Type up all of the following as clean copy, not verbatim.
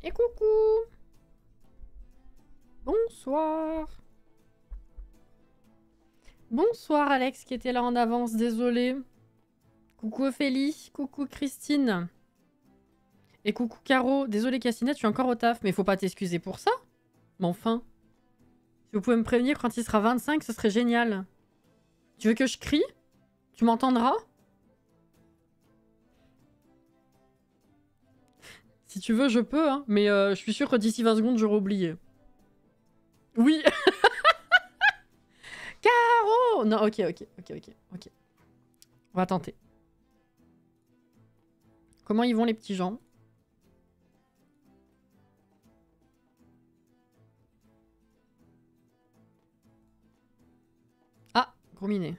Et coucou. Bonsoir. Bonsoir Alex qui était là en avance, désolé. Coucou Ophélie, coucou Christine. Et coucou Caro, désolé Cassinette, je suis encore au taf, mais faut pas t'excuser pour ça. Mais enfin, si vous pouvez me prévenir quand il sera 25, ce serait génial. Tu veux que je crie? Tu m'entendras? Si tu veux, je peux, hein, mais je suis sûre que d'ici 20 secondes, j'aurai oublié. Oui. Caro! Non, ok. On va tenter. Comment ils vont les petits gens? Ah, gros minet.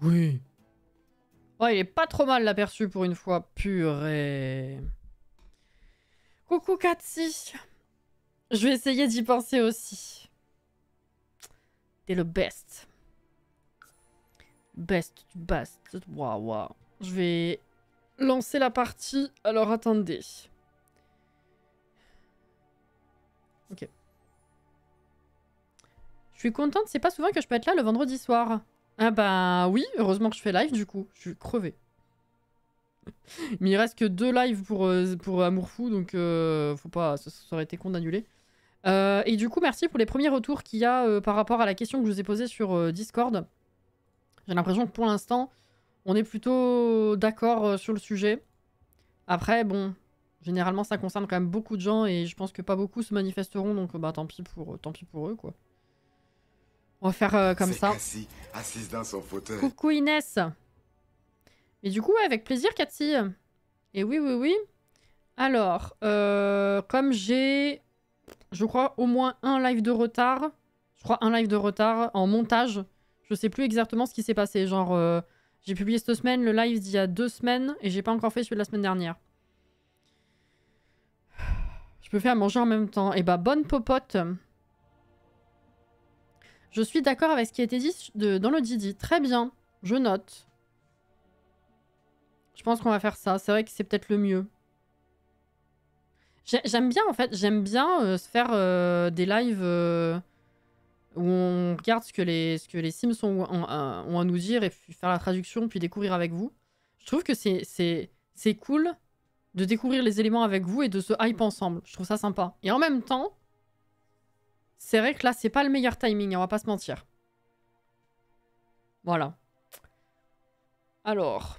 Oui. Oh, il est pas trop mal l'aperçu pour une fois. Purée. Coucou Cathy. Je vais essayer d'y penser aussi. T'es le best. Best du best. Waouh. Je vais lancer la partie. Alors attendez. Ok. Je suis contente, c'est pas souvent que je peux être là le vendredi soir. Ah bah oui, heureusement que je fais live du coup. Je suis crevée. Mais il reste que 2 lives pour Amour Fou, donc faut pas, ça aurait été con d'annuler. Et du coup, merci pour les premiers retours qu'il y a par rapport à la question que je vous ai posée sur Discord. J'ai l'impression que pour l'instant, on est plutôt d'accord sur le sujet. Après, bon, généralement ça concerne quand même beaucoup de gens et je pense que pas beaucoup se manifesteront, donc bah tant pis pour eux quoi. On va faire comme ça. Cassie, assise dans son fauteuil. Coucou Inès. Et du coup, avec plaisir, Cathy. Et oui. Alors, comme j'ai, je crois, au moins un live de retard. Je crois un live de retard en montage. Je sais plus exactement ce qui s'est passé. Genre, j'ai publié cette semaine le live d'il y a 2 semaines et j'ai pas encore fait celui de la semaine dernière. Je peux faire manger en même temps. Et bah, bonne popote. Je suis d'accord avec ce qui a été dit dans le Didi. Très bien. Je note. Je pense qu'on va faire ça. C'est vrai que c'est peut-être le mieux. J'aime bien, en fait. J'aime bien se faire des lives où on regarde ce que les Sims ont à nous dire et puis faire la traduction, puis découvrir avec vous. Je trouve que c'est cool de découvrir les éléments avec vous et de se hype ensemble. Je trouve ça sympa. Et en même temps, c'est vrai que là, c'est pas le meilleur timing, on va pas se mentir. Voilà. Alors...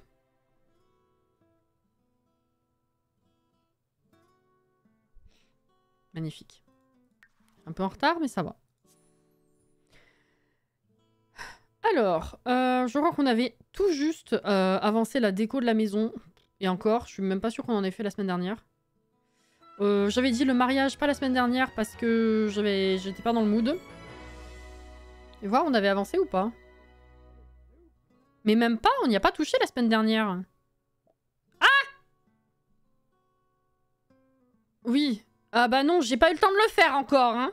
Magnifique. Un peu en retard, mais ça va. Alors, je crois qu'on avait tout juste avancé la déco de la maison. Et encore, je suis même pas sûre qu'on en ait fait la semaine dernière. J'avais dit le mariage pas la semaine dernière parce que j'étais pas dans le mood. Et voir, on avait avancé ou pas? Mais même pas, on n'y a pas touché la semaine dernière. Ah! Oui. Ah bah non, j'ai pas eu le temps de le faire encore, hein.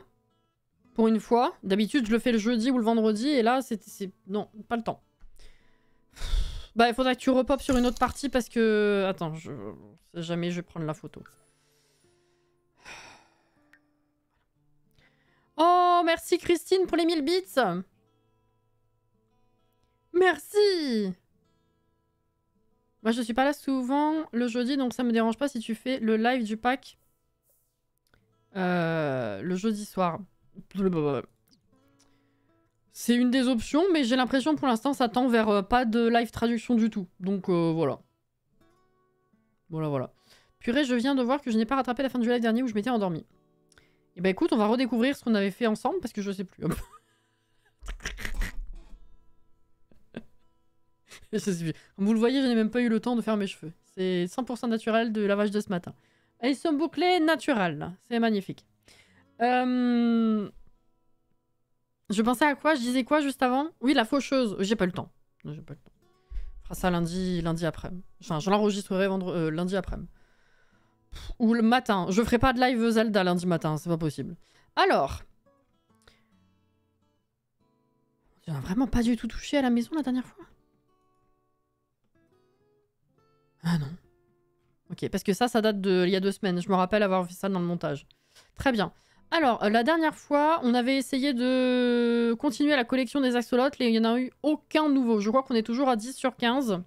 Pour une fois. D'habitude, je le fais le jeudi ou le vendredi, et là, c'est... Non, pas le temps. Bah, il faudrait que tu repopes sur une autre partie, parce que... Attends, jamais je vais prendre la photo. Oh, merci Christine pour les 1000 bits. Merci. Moi, je suis pas là souvent le jeudi, donc ça me dérange pas si tu fais le live du pack le jeudi soir. C'est une des options, mais j'ai l'impression pour l'instant ça tend vers pas de live traduction du tout. Donc voilà. Voilà. Purée, je viens de voir que je n'ai pas rattrapé la fin du live dernier où je m'étais endormie. Et bah écoute, on va redécouvrir ce qu'on avait fait ensemble parce que je sais plus. Comme vous le voyez, je n'ai même pas eu le temps de faire mes cheveux. C'est 100% naturel de lavage de ce matin. Et ils sont bouclés naturels. C'est magnifique. Je pensais à quoi? Je disais quoi juste avant? Oui, la faucheuse. J'ai pas le temps. On fera ça lundi après. Enfin, je l'enregistrerai lundi après. Ou le matin. Je ferai pas de live Zelda lundi matin. C'est pas possible. Alors. On a vraiment pas du tout touché à la maison la dernière fois? Ah non. Ok, parce que ça date de il y a 2 semaines. Je me rappelle avoir fait ça dans le montage. Très bien. Alors, la dernière fois, on avait essayé de continuer la collection des axolotes. Il n'y en a eu aucun nouveau. Je crois qu'on est toujours à 10 sur 15.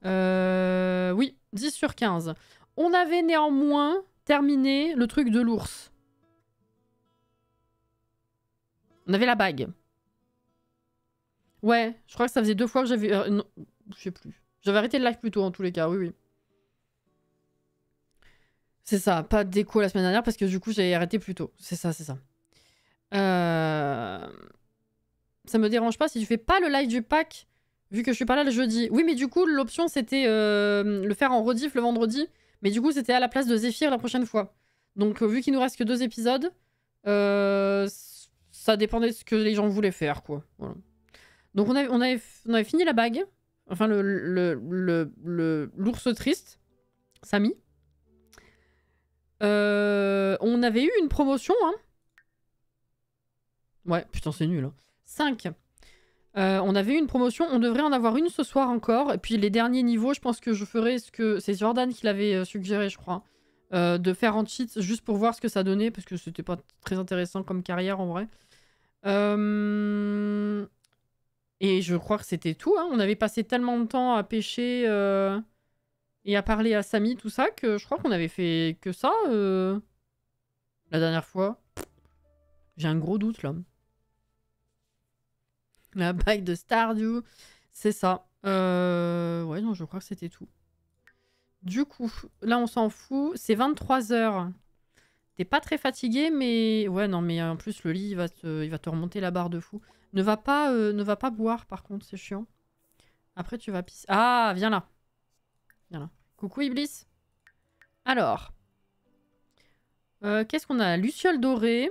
Oui, 10 sur 15. On avait néanmoins terminé le truc de l'ours. On avait la bague. Ouais, je crois que ça faisait 2 fois que j'avais... non, je sais plus. J'avais arrêté le live plus tôt en tous les cas, oui, oui. C'est ça, pas de déco la semaine dernière parce que du coup j'ai arrêté plus tôt. C'est ça, c'est ça. Ça me dérange pas si tu fais pas le live du pack, vu que je suis pas là le jeudi. Oui, mais du coup l'option c'était le faire en rediff le vendredi, mais du coup c'était à la place de Zephyr la prochaine fois. Donc vu qu'il nous reste que 2 épisodes, ça dépendait de ce que les gens voulaient faire, quoi. Voilà. Donc on avait fini la bague, enfin l'ours triste, Samy. On avait eu une promotion, hein. Ouais, putain, c'est nul. Hein. 5. On avait eu une promotion, on devrait en avoir une ce soir encore. Et puis les derniers niveaux, je pense que je ferai ce que... C'est Jordan qui l'avait suggéré, je crois. De faire en cheat, juste pour voir ce que ça donnait, parce que c'était pas très intéressant comme carrière, en vrai. Et je crois que c'était tout. Hein. On avait passé tellement de temps à pêcher et à parler à Samy, tout ça, que je crois qu'on avait fait que ça la dernière fois. J'ai un gros doute, là. La bague de Stardew, c'est ça. Ouais, non, je crois que c'était tout. Du coup, là, on s'en fout. C'est 23 h. T'es pas très fatigué, mais... Ouais, non, mais en plus, le lit, il va te remonter la barre de fou. Ne va pas boire, par contre, c'est chiant. Après, tu vas pisser. Ah, viens là. Viens là. Coucou, Iblis. Alors. Qu'est-ce qu'on a? Luciole dorée.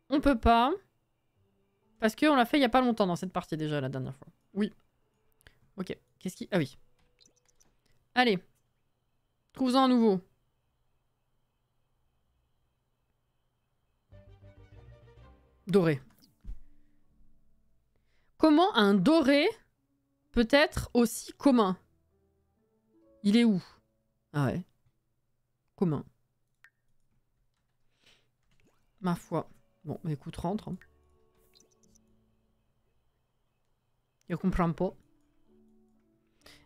On peut pas. Parce qu'on l'a fait il y a pas longtemps dans cette partie déjà, la dernière fois. Oui. Ok. Qu'est-ce qui... Ah oui. Allez. Trouve-en un nouveau. Doré. Comment un doré peut être aussi commun? Il est où? Ah ouais. Commun. Ma foi. Bon, bah écoute, rentre. Hein. Je comprends pas.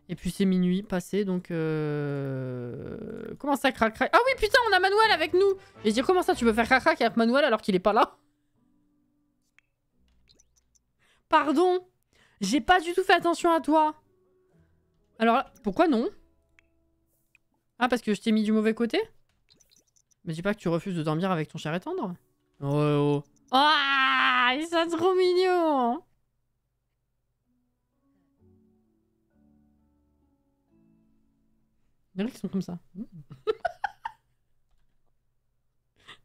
Et puis c'est minuit passé, donc... Comment ça, crac-crac? Ah oui, putain, on a Manuel avec nous! Je vais dire, comment ça, tu veux faire crac-crac avec Manuel alors qu'il est pas là? Pardon! J'ai pas du tout fait attention à toi! Alors là, pourquoi non? Ah, parce que je t'ai mis du mauvais côté? Mais dis pas que tu refuses de dormir avec ton cher et tendre. Oh, oh. Ah, ils sont trop mignons! Il y en a qui sont comme ça.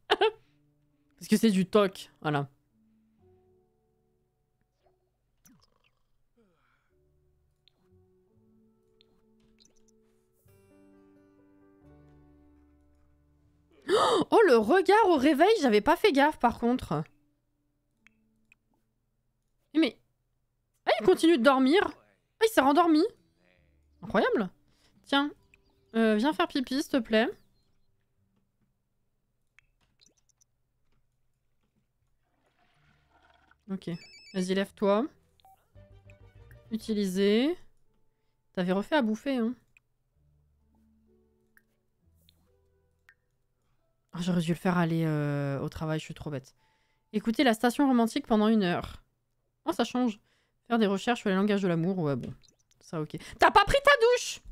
Parce que c'est du toc, voilà. Oh, le regard au réveil, j'avais pas fait gaffe par contre. Mais... Ah, il continue de dormir. Ah, il s'est rendormi. Incroyable. Tiens, viens faire pipi, s'il te plaît. Ok. Vas-y, lève-toi. Utiliser. T'avais refait à bouffer, hein. Oh, j'aurais dû le faire aller au travail, je suis trop bête. Écoutez la station romantique pendant 1 heure. Oh, ça change. Faire des recherches sur les langages de l'amour, ouais, bon. Ça, ok. T'as pas pris ta douche!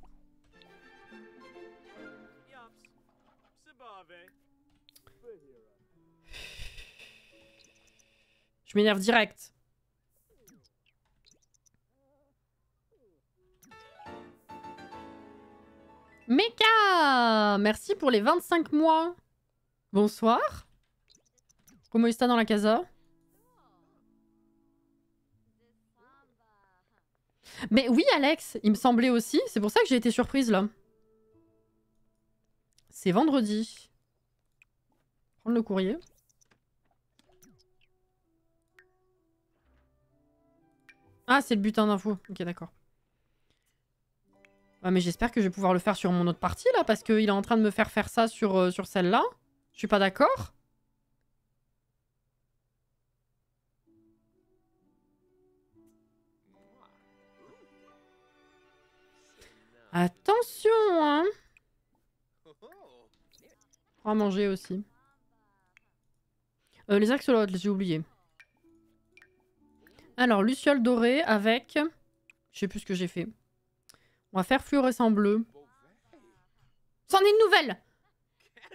Je m'énerve direct. Meka! Merci pour les 25 mois. Bonsoir. Comment est-ce dans la casa? Mais oui, Alex, il me semblait aussi. C'est pour ça que j'ai été surprise, là. C'est vendredi. Prendre le courrier. Ah, c'est le butin d'info. Ok, d'accord. Ouais, mais j'espère que je vais pouvoir le faire sur mon autre partie, là, parce qu'il est en train de me faire ça sur celle-là. Je suis pas d'accord. Attention, hein. On va manger aussi. Les axolotes, j'ai oublié. Alors, luciole dorée avec... Je sais plus ce que j'ai fait. On va faire fluorescent bleu. C'en est une nouvelle!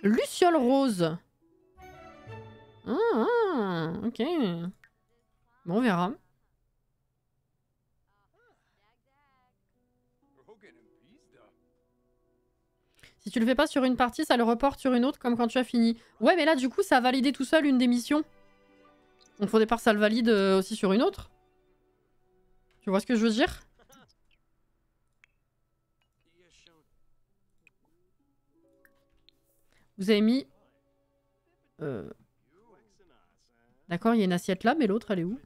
Luciole rose. Ah, ok. Bon, on verra. Si tu le fais pas sur une partie, ça le reporte sur une autre comme quand tu as fini. Ouais, mais là, du coup, ça a validé tout seul une des missions. Donc, faut au départ, ça le valide aussi sur une autre. Tu vois ce que je veux dire? Vous avez mis... D'accord, il y a une assiette là, mais l'autre, elle est où?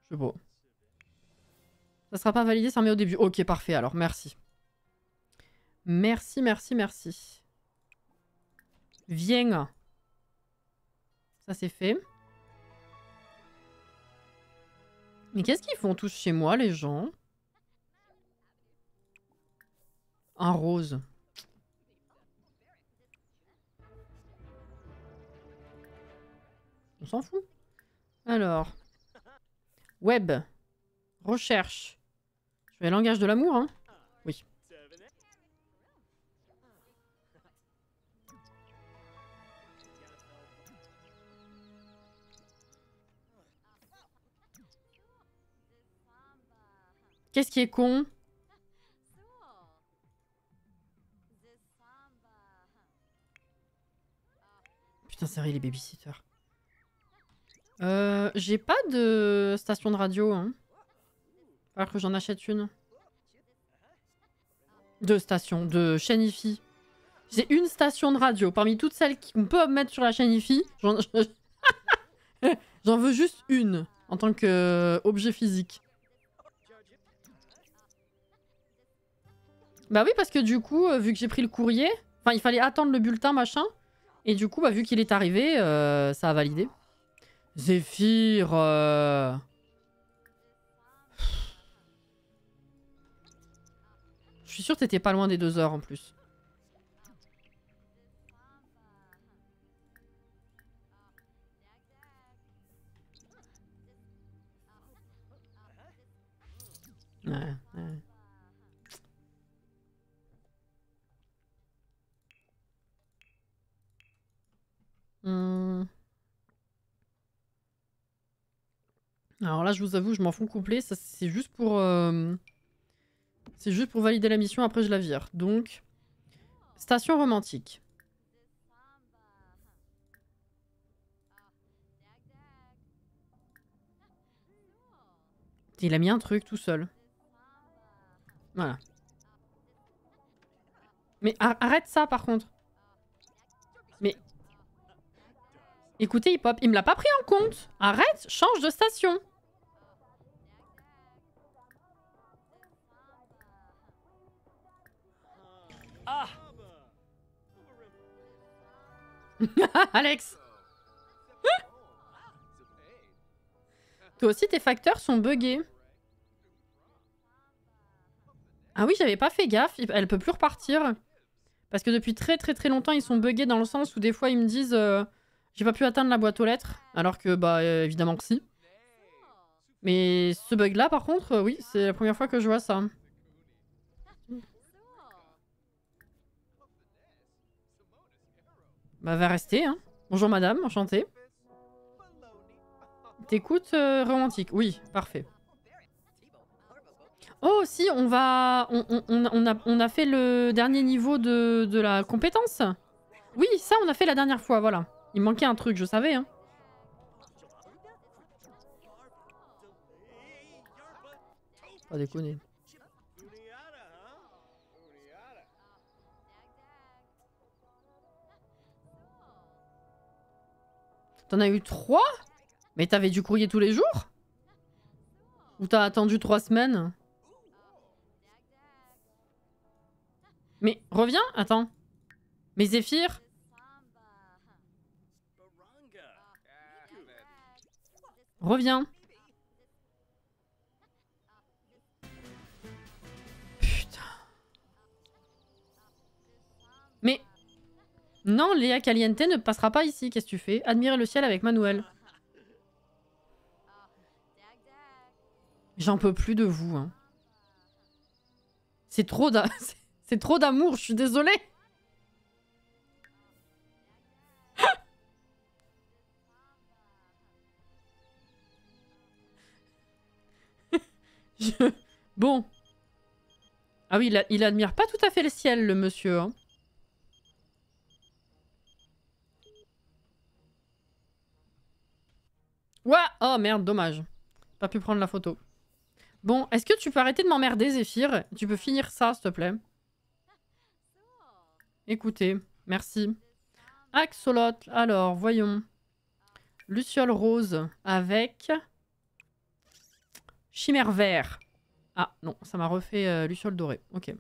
Je sais pas. Ça sera pas validé, ça remet au début. Ok, parfait, alors, merci. Merci, merci, merci. Viens. Ça, c'est fait. Mais qu'est-ce qu'ils font tous chez moi, les gens? Un rose. On s'en fout. Alors. Web. Recherche. Je vais langage de l'amour, hein? Oui. Qu'est-ce qui est con? Putain, c'est vrai, les babysitters. J'ai pas de station de radio, hein. Alors que j'en achète une. Deux stations, de chaîne IFI. J'ai une station de radio. Parmi toutes celles qu'on peut mettre sur la chaîne IFI, j'en veux juste une en tant qu'objet physique. Bah oui, parce que du coup, vu que j'ai pris le courrier, enfin, il fallait attendre le bulletin, machin. Et du coup, bah, vu qu'il est arrivé, ça a validé. Zéphyr. Je suis sûre que t'étais pas loin des 2 heures en plus. Ouais, ouais. Alors là, je vous avoue, je m'en fous complet. C'est juste pour... C'est juste pour valider la mission, après je la vire. Donc, station romantique. Il a mis un truc tout seul. Voilà. Mais arrête ça par contre. Mais... Écoutez, Hip Hop, il me l'a pas pris en compte. Arrête, change de station. Ah. Alex. Toi aussi, tes facteurs sont buggés. Ah oui, j'avais pas fait gaffe. Elle peut plus repartir. Parce que depuis très longtemps, ils sont buggés dans le sens où des fois, ils me disent... j'ai pas pu atteindre la boîte aux lettres. Alors que, bah, évidemment que si. Mais ce bug-là, par contre, oui, c'est la première fois que je vois ça. Bah, va rester, hein. Bonjour madame, enchantée. T'écoutes romantique. Oui, parfait. Oh, si, on va... On a fait le dernier niveau de la compétence. Oui, ça, on a fait la dernière fois, voilà. Il me manquait un truc, je savais, hein. Pas déconner. T'en as eu 3? Mais t'avais du courrier tous les jours? Ou t'as attendu 3 semaines? Mais reviens, attends. Mais Zéphyr. Reviens. Putain. Mais... Non, Léa Caliente ne passera pas ici. Qu'est-ce que tu fais? Admirer le ciel avec Manuel. J'en peux plus de vous. Hein. C'est trop c'est trop d'amour, je suis désolée. Bon. Ah oui, il admire pas tout à fait le ciel, le monsieur. Hein. Ouais. Oh merde, dommage. Pas pu prendre la photo. Bon, est-ce que tu peux arrêter de m'emmerder, Zéphyr? Tu peux finir ça, s'il te plaît. Écoutez, merci. Axolot, alors, voyons. Luciole rose avec... Chimère vert. Ah, non, ça m'a refait Luciole dorée. Ok.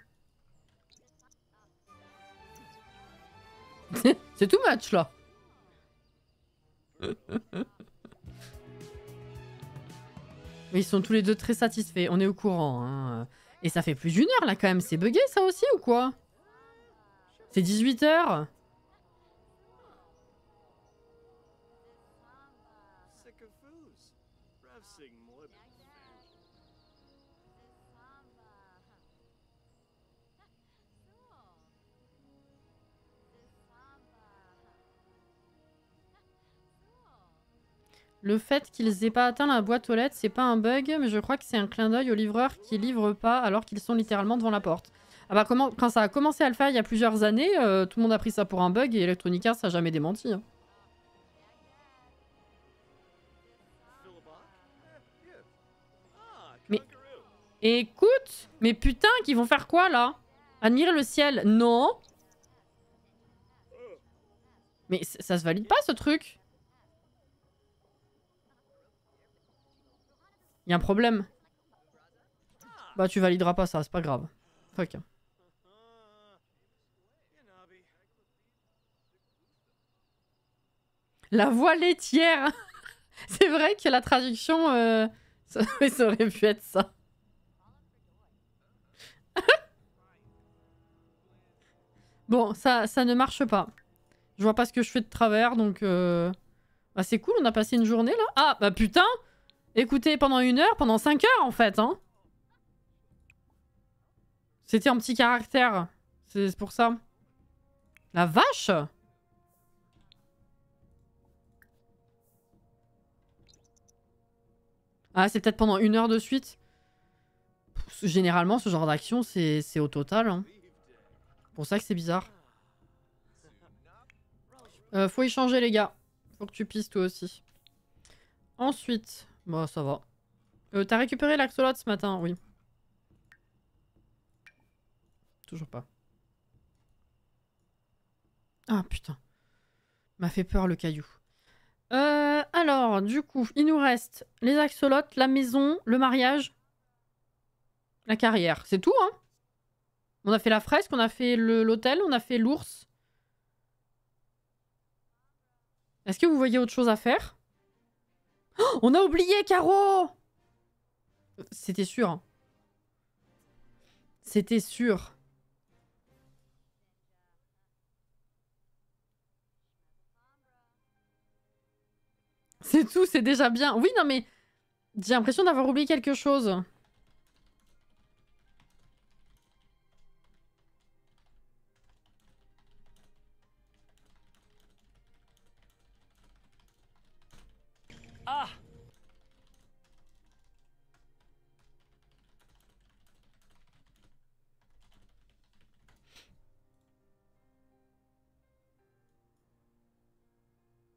C'est too much, là. Mais ils sont tous les deux très satisfaits, on est au courant. Hein. Et ça fait plus d'une heure là quand même, c'est bugué ça aussi ou quoi? C'est 18 h. Le fait qu'ils aient pas atteint la boîte aux lettres, c'est pas un bug, mais je crois que c'est un clin d'œil aux livreurs qui livrent pas alors qu'ils sont littéralement devant la porte. Ah bah quand ça a commencé à le faire il y a plusieurs années, tout le monde a pris ça pour un bug et Electronic Arts ça a jamais démenti. Hein. Mais écoute, mais putain, qu'ils vont faire quoi là? Admirer le ciel? Non. Mais ça se valide pas ce truc. Il y a un problème. Bah tu valideras pas ça, c'est pas grave. Fuck. La voix laitière. C'est vrai que la traduction... ça aurait pu être ça. Bon, ça ne marche pas. Je vois pas ce que je fais de travers, donc... Bah c'est cool, on a passé une journée là. Ah, bah putain! Écoutez, pendant 1 heure, pendant 5 heures en fait, hein. C'était un petit caractère. C'est pour ça. La vache! Ah, c'est peut-être pendant 1 heure de suite. Généralement, ce genre d'action, c'est au total. Hein. Pour ça que c'est bizarre. Faut y changer, les gars. Faut que tu pisses toi aussi. Ensuite... Bon, ça va. T'as récupéré l'axolot ce matin? Oui. Toujours pas. Ah, putain. M'a fait peur, le caillou. Alors, du coup, il nous reste les axolots, la maison, le mariage, la carrière. C'est tout, hein? On a fait la fresque, on a fait l'hôtel, on a fait l'ours. Est-ce que vous voyez autre chose à faire? Oh, on a oublié Caro! C'était sûr. Hein. C'était sûr. C'est tout, c'est déjà bien. Oui, non mais... J'ai l'impression d'avoir oublié quelque chose. Ah!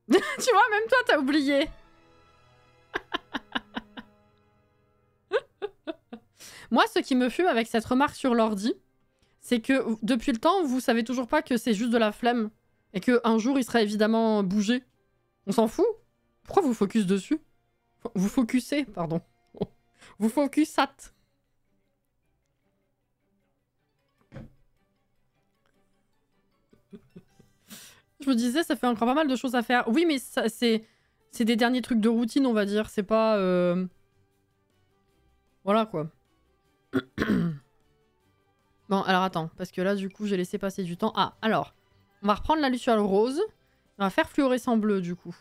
Tu vois, même toi, t'as oublié. Moi, ce qui me fume avec cette remarque sur l'ordi, c'est que depuis le temps, vous savez toujours pas que c'est juste de la flemme. Et qu'un jour, il sera évidemment bougé. On s'en fout? Pourquoi vous focus dessus? Vous focusez, pardon. Vous focusat. Je me disais, ça fait encore pas mal de choses à faire. Oui, mais c'est des derniers trucs de routine, on va dire. C'est pas... Voilà, quoi. Bon, alors attends. Parce que là, du coup, j'ai laissé passer du temps. Ah, alors. On va reprendre la luciole rose. On va faire fluorescent bleu, du coup.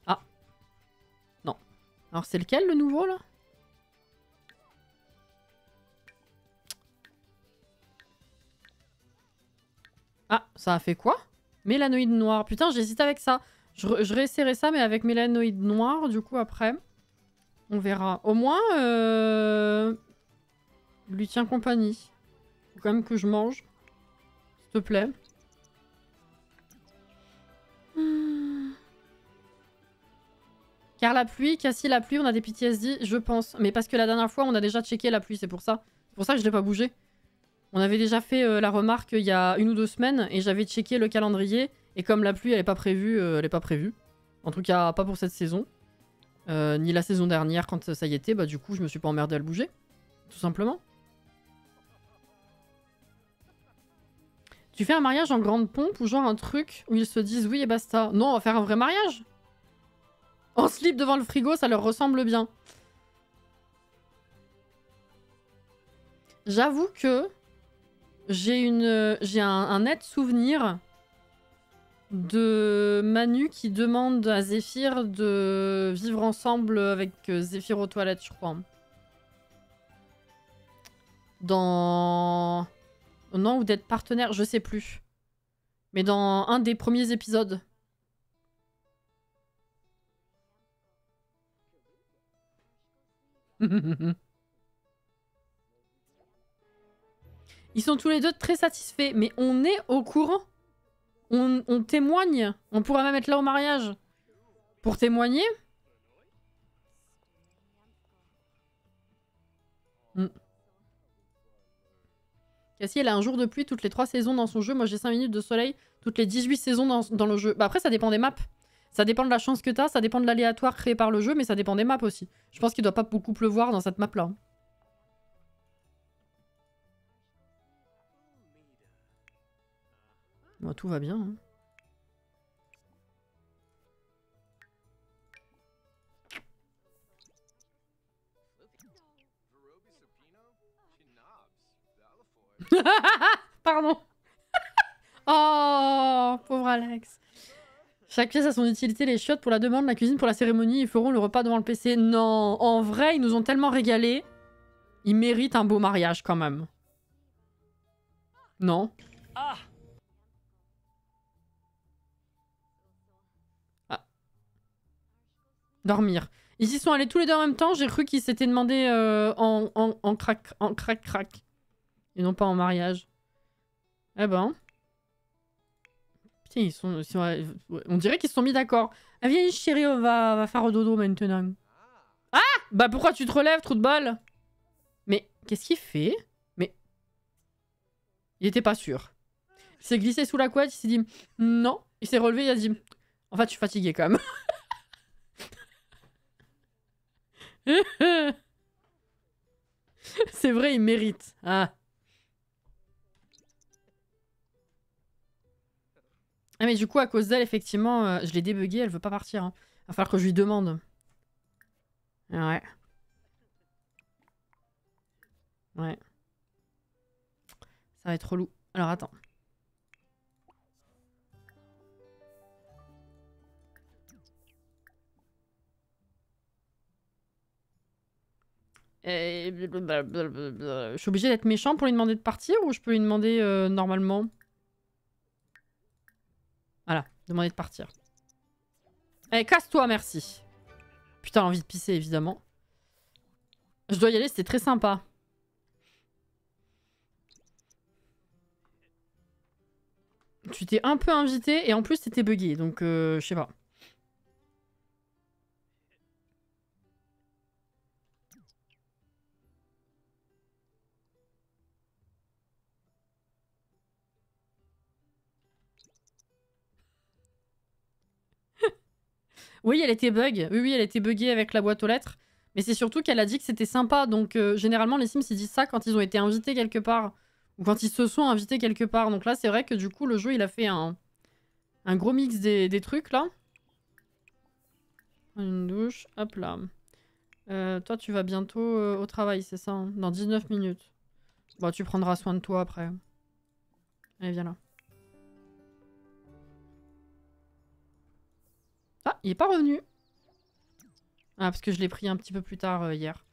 Ah. Non. Alors, c'est lequel, le nouveau, là? Ah, ça a fait quoi? Mélanoïde noir. Putain, j'hésite avec ça. Je réessayerai ça, mais avec mélanoïde noir, du coup, après. On verra. Au moins, lui tient compagnie. Faut quand même que je mange. S'il te plaît. Car la pluie, Cassie, la pluie, on a des PTSD, je pense. Mais parce que la dernière fois, on a déjà checké la pluie, c'est pour ça. C'est pour ça que je l'ai pas bougé. On avait déjà fait la remarque il y a 1 ou 2 semaines et j'avais checké le calendrier. Et comme la pluie, elle est pas prévue, elle est pas prévue. En tout cas, pas pour cette saison. Ni la saison dernière, quand ça y était, bah du coup, je me suis pas emmerdé à le bouger. Tout simplement. Tu fais un mariage en grande pompe ou genre un truc où ils se disent oui et basta. Non, on va faire un vrai mariage. En slip devant le frigo, ça leur ressemble bien. J'avoue que j'ai un net souvenir de Manu qui demande à Zéphyr de vivre ensemble avec Zéphyr aux toilettes, je crois. Dans... Non, ou d'être partenaire, je sais plus. Mais dans un des premiers épisodes. Ils sont tous les deux très satisfaits, mais on est au courant. On témoigne. On pourra même être là au mariage. Pour témoigner. Cassie, elle a un jour de pluie toutes les 3 saisons dans son jeu. Moi, j'ai 5 minutes de soleil toutes les 18 saisons dans le jeu. Bah après, ça dépend des maps. Ça dépend de la chance que t'as, ça dépend de l'aléatoire créé par le jeu, mais ça dépend des maps aussi. Je pense qu'il doit pas beaucoup pleuvoir dans cette map-là. Bon, tout va bien. Hein. Pardon. Oh, pauvre Alex. Chaque pièce a son utilité, les chiottes pour la demande, la cuisine pour la cérémonie, ils feront le repas devant le PC. Non, en vrai, ils nous ont tellement régalé. Ils méritent un beau mariage quand même. Non. Ah. Dormir. Ils y sont allés tous les deux en même temps, j'ai cru qu'ils s'étaient demandé en crac. Et non pas en mariage. Eh ben. Putain, on dirait qu'ils se sont mis d'accord. Ah, viens chérie, on va faire au dodo maintenant. Ah. Bah pourquoi tu te relèves, trou de balle? Mais qu'est-ce qu'il fait? Mais... Il était pas sûr. Il s'est glissé sous la couette, il s'est dit... Non. Il s'est relevé, il a dit... En fait, je suis fatigué quand même. C'est vrai, il mérite. Ah. Ah mais du coup, à cause d'elle, effectivement, je l'ai débuguée, elle veut pas partir. Hein. Va falloir que je lui demande. Ouais. Ouais. Ça va être relou. Alors, attends. Je suis obligée d'être méchant pour lui demander de partir ou je peux lui demander normalement? Voilà, demander de partir. Allez, casse-toi, merci. Putain, envie de pisser, évidemment. Je dois y aller, c'était très sympa. Tu t'es un peu invité et en plus t'étais bugué, donc je sais pas. Oui, elle était bug. Oui, elle était buggée avec la boîte aux lettres. Mais c'est surtout qu'elle a dit que c'était sympa. Donc, généralement, les Sims, ils disent ça quand ils ont été invités quelque part. Ou quand ils se sont invités quelque part. Donc là, c'est vrai que du coup, le jeu, il a fait un Un gros mix des trucs là. Une douche, hop là. Toi, tu vas bientôt au travail, c'est ça, hein, dans 19 minutes. Bon, tu prendras soin de toi après. Allez, viens là. Ah, il est pas revenu. Ah, parce que je l'ai pris un petit peu plus tard hier.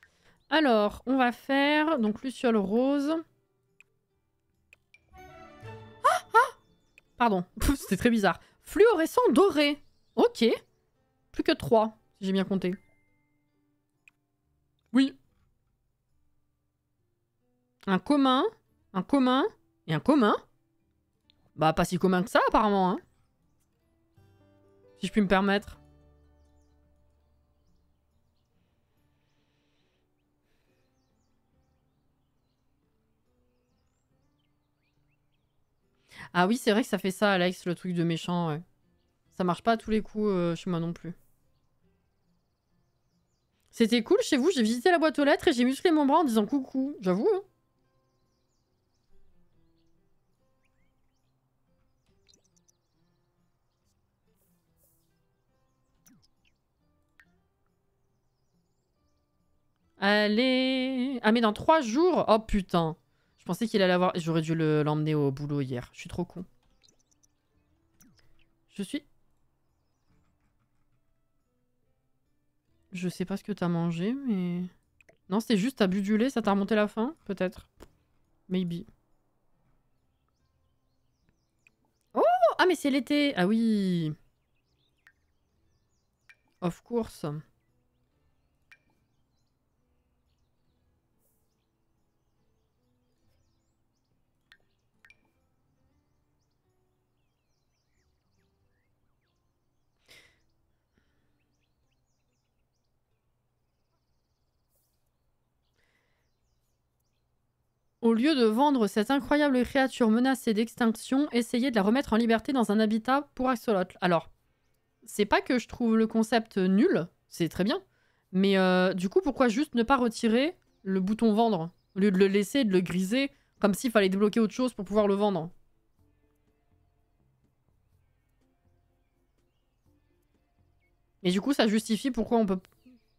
Alors, on va faire donc luciole rose. Pardon, c'était très bizarre. Fluorescent doré. Ok. Plus que 3, si j'ai bien compté. Oui. Un commun et un commun. Bah, pas si commun que ça, apparemment, hein. Si je puis me permettre. Ah oui, c'est vrai que ça fait ça, Alex, le truc de méchant, ouais. Ça marche pas à tous les coups chez moi non plus. C'était cool chez vous, j'ai visité la boîte aux lettres et j'ai musclé mon bras en disant coucou. J'avoue, hein. Allez. Ah mais dans 3 jours. Oh putain. Je pensais qu'il allait avoir... J'aurais dû l'emmener au boulot hier. Je suis trop con. Je suis... Je sais pas ce que t'as mangé, mais... Non, c'était juste t'as bu du lait, ça t'a remonté la faim? Peut-être. Maybe. Oh! Ah mais c'est l'été! Ah oui! Of course. Au lieu de vendre cette incroyable créature menacée d'extinction, essayez de la remettre en liberté dans un habitat pour axolotl. Alors, c'est pas que je trouve le concept nul, c'est très bien, mais du coup, pourquoi juste ne pas retirer le bouton vendre au lieu de le laisser, de le griser, comme s'il fallait débloquer autre chose pour pouvoir le vendre? Et du coup, ça justifie pourquoi on peut...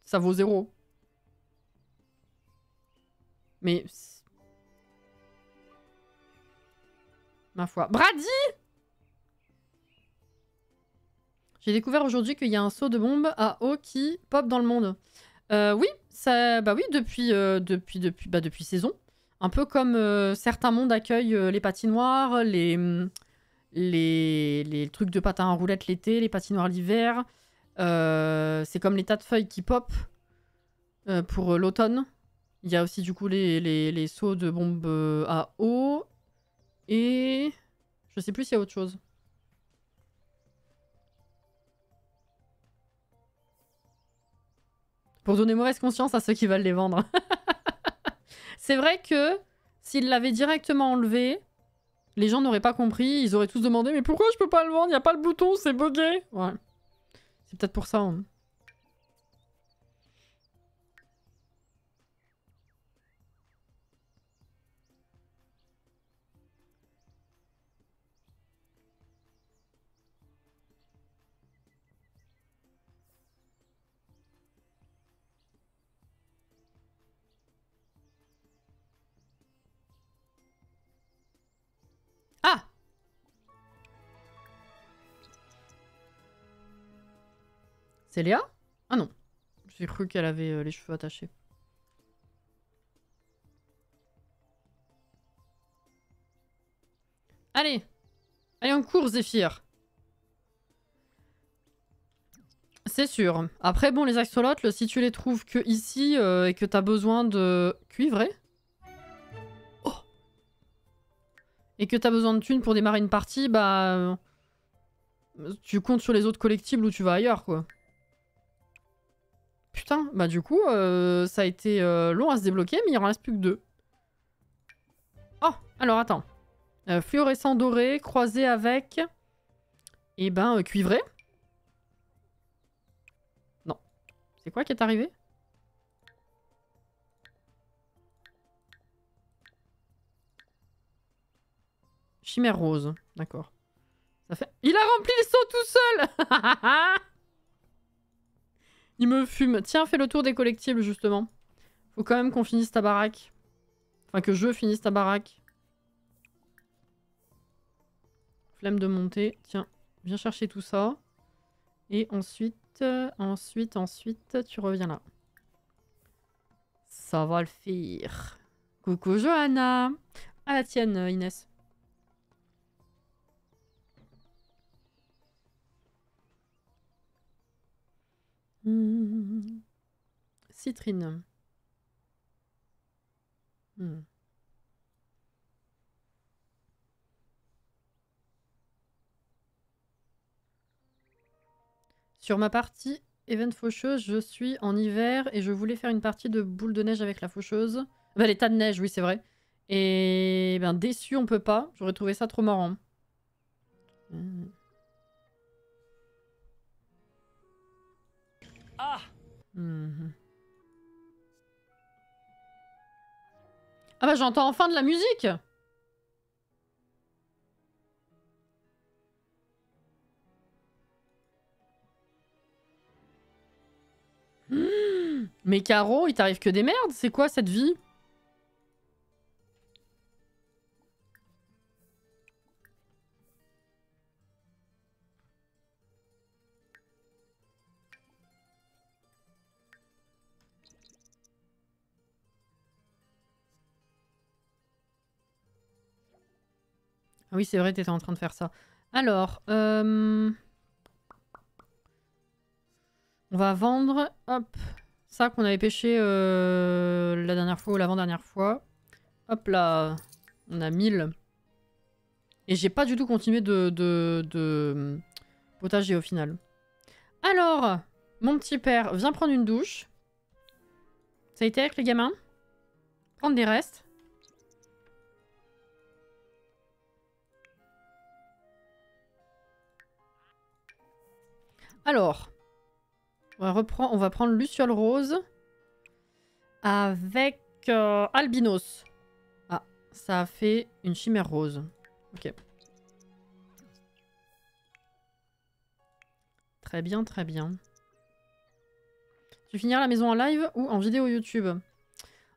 Ça vaut 0. Mais... Ma foi. Brady! J'ai découvert aujourd'hui qu'il y a un saut de bombe à eau qui pop dans le monde. Oui, ça, bah oui, depuis saison. Un peu comme certains mondes accueillent les patinoires, les trucs de patins en roulette l'été, les patinoires l'hiver. C'est comme les tas de feuilles qui pop pour l'automne. Il y a aussi du coup les sauts de bombes à eau. Et je sais plus s'il y a autre chose. Pour donner mauvaise conscience à ceux qui veulent les vendre. C'est vrai que s'ils l'avaient directement enlevé, les gens n'auraient pas compris. Ils auraient tous demandé mais pourquoi je peux pas le vendre? Il n'y a pas le bouton, c'est bugué. Ouais. C'est peut-être pour ça. Hein. Ah! C'est Léa? Ah non. J'ai cru qu'elle avait les cheveux attachés. Allez! Allez, on court, Zéphyr! C'est sûr. Après, bon, les axolotls, si tu les trouves que ici et que t'as besoin de... Cuivré? Oh! Et que t'as besoin de thunes pour démarrer une partie, bah... tu comptes sur les autres collectibles ou tu vas ailleurs, quoi. Putain, bah du coup, ça a été long à se débloquer, mais il en reste plus que 2. Oh, alors attends. Fluorescent doré, croisé avec... Et ben, cuivré. Non. C'est quoi qui est arrivé? Chimère rose, d'accord. Ça fait... Il a rempli le seau tout seul. Il me fume. Tiens, fais le tour des collectibles, justement. Faut quand même qu'on finisse ta baraque. Enfin, que je finisse ta baraque. Flemme de monter. Tiens, viens chercher tout ça. Et ensuite, ensuite, tu reviens là. Ça va le faire. Coucou Johanna. À la tienne, Inès. Citrine. Sur ma partie Event Faucheuse, je suis en hiver et je voulais faire une partie de boule de neige avec la faucheuse. Bah, les tas de neige, oui, c'est vrai. Et ben, déçu, on peut pas. J'aurais trouvé ça trop marrant. Ah Ah bah, j'entends enfin de la musique. Mais Caro, il t'arrive que des merdes. C'est quoi cette vie? Ah oui, c'est vrai, t'étais en train de faire ça. Alors, on va vendre, hop, ça qu'on avait pêché la dernière fois ou l'avant-dernière fois. Hop là, on a 1000. Et j'ai pas du tout continué de potager au final. Alors, mon petit père, viens prendre une douche. Ça a été avec les gamins? Prendre des restes. Alors, on va prendre Luciole Rose avec Albinos. Ah, ça a fait une chimère rose. Ok. Très bien, très bien. Tu finiras la maison en live ou en vidéo YouTube?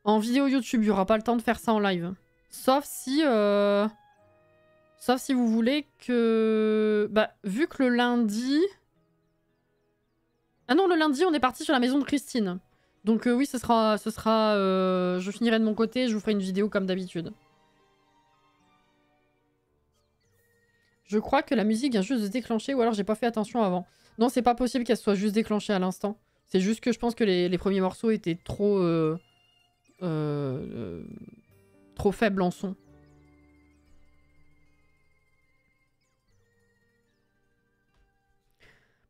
En vidéo YouTube, il n'y aura pas le temps de faire ça en live. Sauf si vous voulez que... Bah, vu que le lundi... Ah non, le lundi, on est parti sur la maison de Christine. Donc oui, ce sera je finirai de mon côté, je vous ferai une vidéo comme d'habitude. Je crois que la musique vient juste de se déclencher, ou alors j'ai pas fait attention avant. Non, c'est pas possible qu'elle soit juste déclenchée à l'instant. C'est juste que je pense que les premiers morceaux étaient trop... trop faibles en son.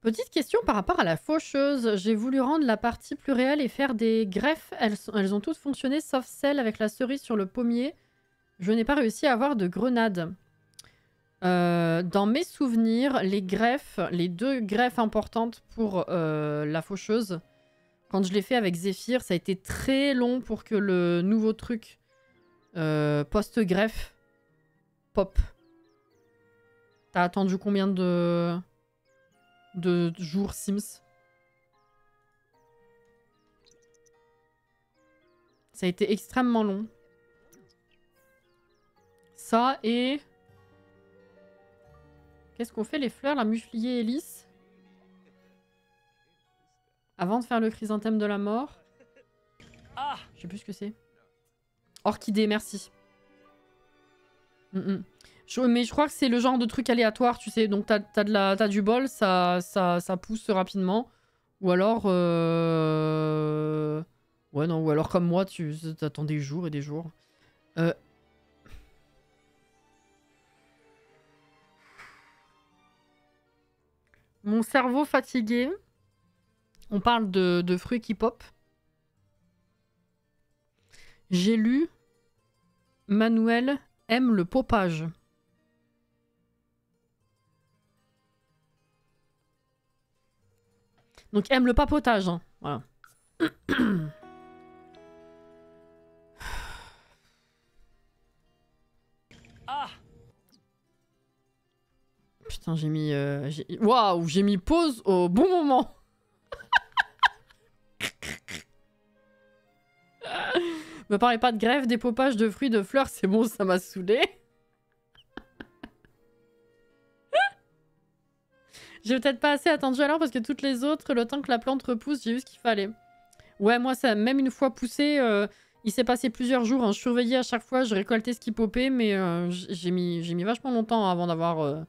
Petite question par rapport à la faucheuse. J'ai voulu rendre la partie plus réelle et faire des greffes. Elles ont toutes fonctionné sauf celle avec la cerise sur le pommier. Je n'ai pas réussi à avoir de grenade. Dans mes souvenirs, les greffes, les 2 greffes importantes pour la faucheuse, quand je l'ai fait avec Zéphyr, ça a été très long pour que le nouveau truc post-greffe pop. T'as attendu combien de jours Sims? Ça a été extrêmement long. Ça et... Qu'est-ce qu'on fait les fleurs, la muflier et lys? Avant de faire le chrysanthème de la mort. Ah, je sais plus ce que c'est. Orchidée, merci. Mais je crois que c'est le genre de truc aléatoire, tu sais. Donc t'as du bol, ça pousse rapidement. Ou alors... Ouais, non, ou alors comme moi, tu attends des jours et des jours. Mon cerveau fatigué. On parle de fruits qui pop. J'ai lu Manuel aime le popage. Donc aime le papotage. Hein. Voilà. Putain, Waouh, j'ai mis pause au bon moment. Me parlez pas de greffe, dépopage de fruits, de fleurs, c'est bon, ça m'a saoulé. J'ai peut-être pas assez attendu alors parce que toutes les autres, le temps que la plante repousse, j'ai eu ce qu'il fallait. Ouais, moi, ça, même une fois poussé, il s'est passé plusieurs jours. Hein. Je surveillais à chaque fois, je récoltais ce qui popait, mais j'ai mis vachement longtemps avant d'avoir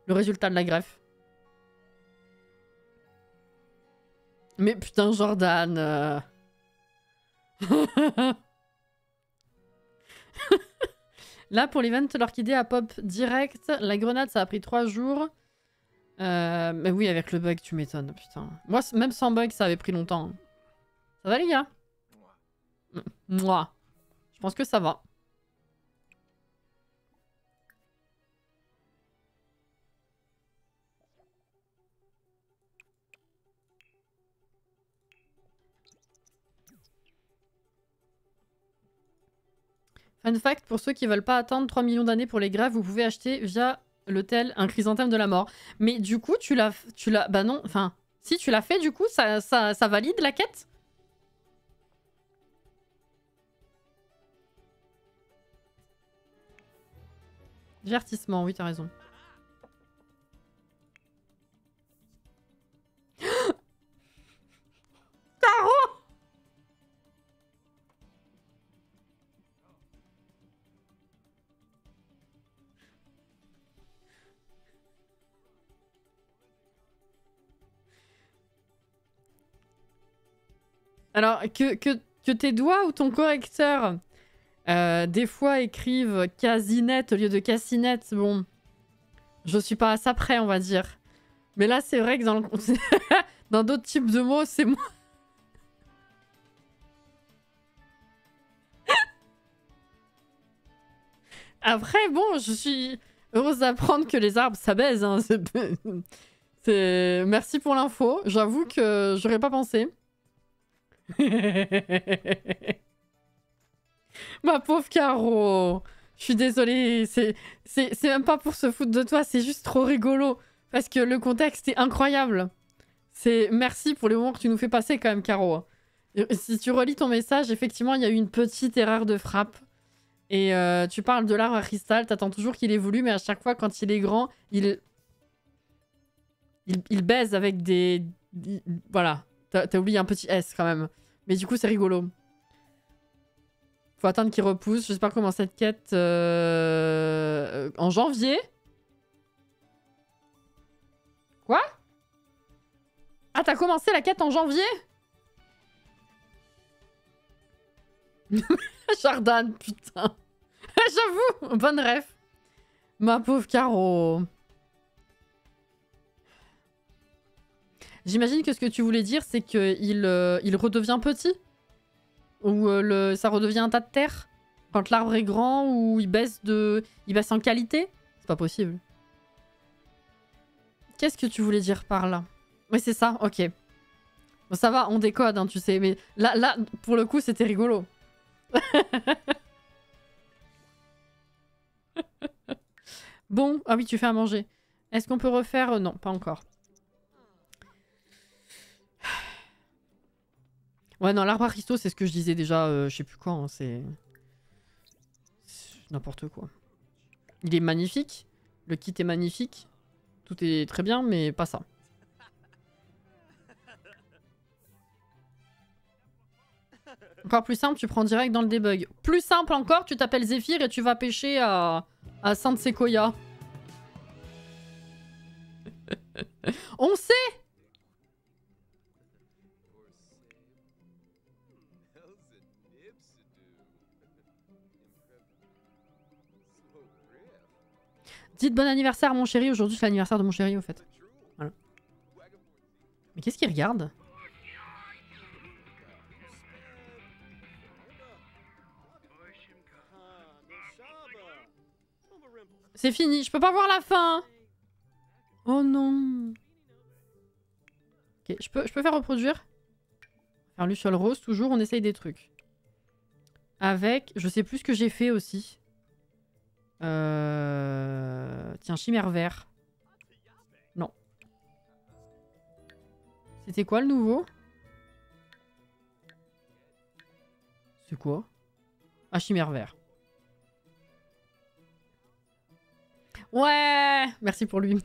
le résultat de la greffe. Mais putain, Jordan. Là, pour l'event, l'orchidée a pop direct. La grenade, ça a pris 3 jours. Mais oui, avec le bug, tu m'étonnes, putain. Moi, même sans bug, ça avait pris longtemps. Ça va, les gars? Moi. Je pense que ça va. Fun fact, pour ceux qui veulent pas attendre 3 millions d'années pour les greffes, vous pouvez acheter via l'hôtel un chrysanthème de la mort. Mais du coup, tu l'as... Bah non, enfin... Si, tu l'as fait, du coup, ça valide la quête? Divertissement, oui, t'as raison. Caro! Alors, que tes doigts ou ton correcteur, des fois, écrivent casinette au lieu de cassinette, bon... Je suis pas à ça près, on va dire. Mais là, c'est vrai que dans d'autres types de mots, c'est moi. Après, bon, je suis heureuse d'apprendre que les arbres, ça baise. Hein. Merci pour l'info. J'avoue que j'aurais pas pensé. Ma pauvre Caro. Je suis désolée. C'est même pas pour se foutre de toi. C'est juste trop rigolo. Parce que le contexte est incroyable. Merci pour les moments que tu nous fais passer quand même, Caro. Si tu relis ton message, effectivement, il y a eu une petite erreur de frappe. Et tu parles de l'arbre à cristal, t'attends toujours qu'il évolue, mais à chaque fois, quand il est grand, il baise avec des... Voilà. T'as oublié un petit S quand même. Mais du coup, c'est rigolo. Faut attendre qu'il repousse. J'espère comment cette quête... En janvier. Quoi? Ah, t'as commencé la quête en janvier? Jordan, putain. J'avoue, bonne ref. Ma pauvre Caro. J'imagine que ce que tu voulais dire, c'est qu'il il redevient petit? Ou ça redevient un tas de terre? Quand l'arbre est grand ou il baisse en qualité? C'est pas possible. Qu'est-ce que tu voulais dire par là? Oui, c'est ça, ok. Bon, ça va, on décode, hein, tu sais. Mais là, pour le coup, c'était rigolo. Bon, ah oui, tu fais à manger. Est-ce qu'on peut refaire... Non, pas encore. Ouais, non, l'arbre aristo, c'est ce que je disais déjà, je sais plus quand, hein, c'est n'importe quoi. Il est magnifique, le kit est magnifique, tout est très bien, mais pas ça. Encore plus simple, tu prends direct dans le debug. Plus simple encore, tu t'appelles Zephyr et tu vas pêcher à Sainte Sequoia. On sait! Dites bon anniversaire à mon chéri. Aujourd'hui, c'est l'anniversaire de mon chéri, au fait. Voilà. Mais qu'est-ce qu'il regarde? C'est fini, je peux pas voir la fin. Oh non. Ok, je peux faire reproduire. Faire Luciole Rose, toujours, on essaye des trucs. Avec, je sais plus ce que j'ai fait aussi. Tiens, chimère vert. C'était quoi le nouveau? C'est quoi? Ah, chimère vert. Ouais! Merci pour lui.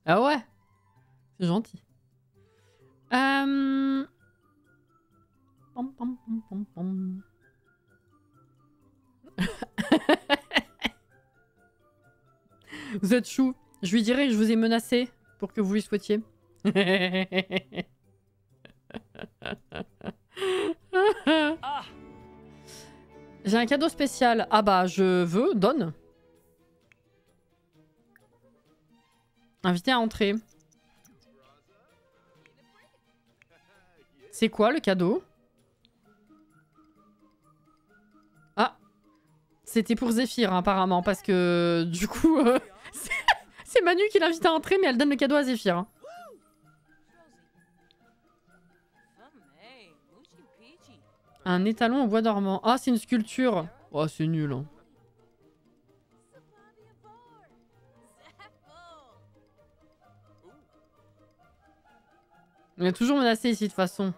Ah ouais? C'est gentil. Pom, pom, pom, pom, pom. Vous êtes chou. Je lui dirai que je vous ai menacé pour que vous lui souhaitiez. J'ai un cadeau spécial. Ah bah, je veux, donne. Invité à entrer. C'est quoi le cadeau? Ah, c'était pour Zéphyr, hein, apparemment, parce que du coup, c'est Manu qui l'invite à entrer, mais elle donne le cadeau à Zéphyr. Hein. Un étalon au bois dormant. Ah, c'est une sculpture. Oh, c'est nul. Hein. On est toujours menacé ici de toute façon.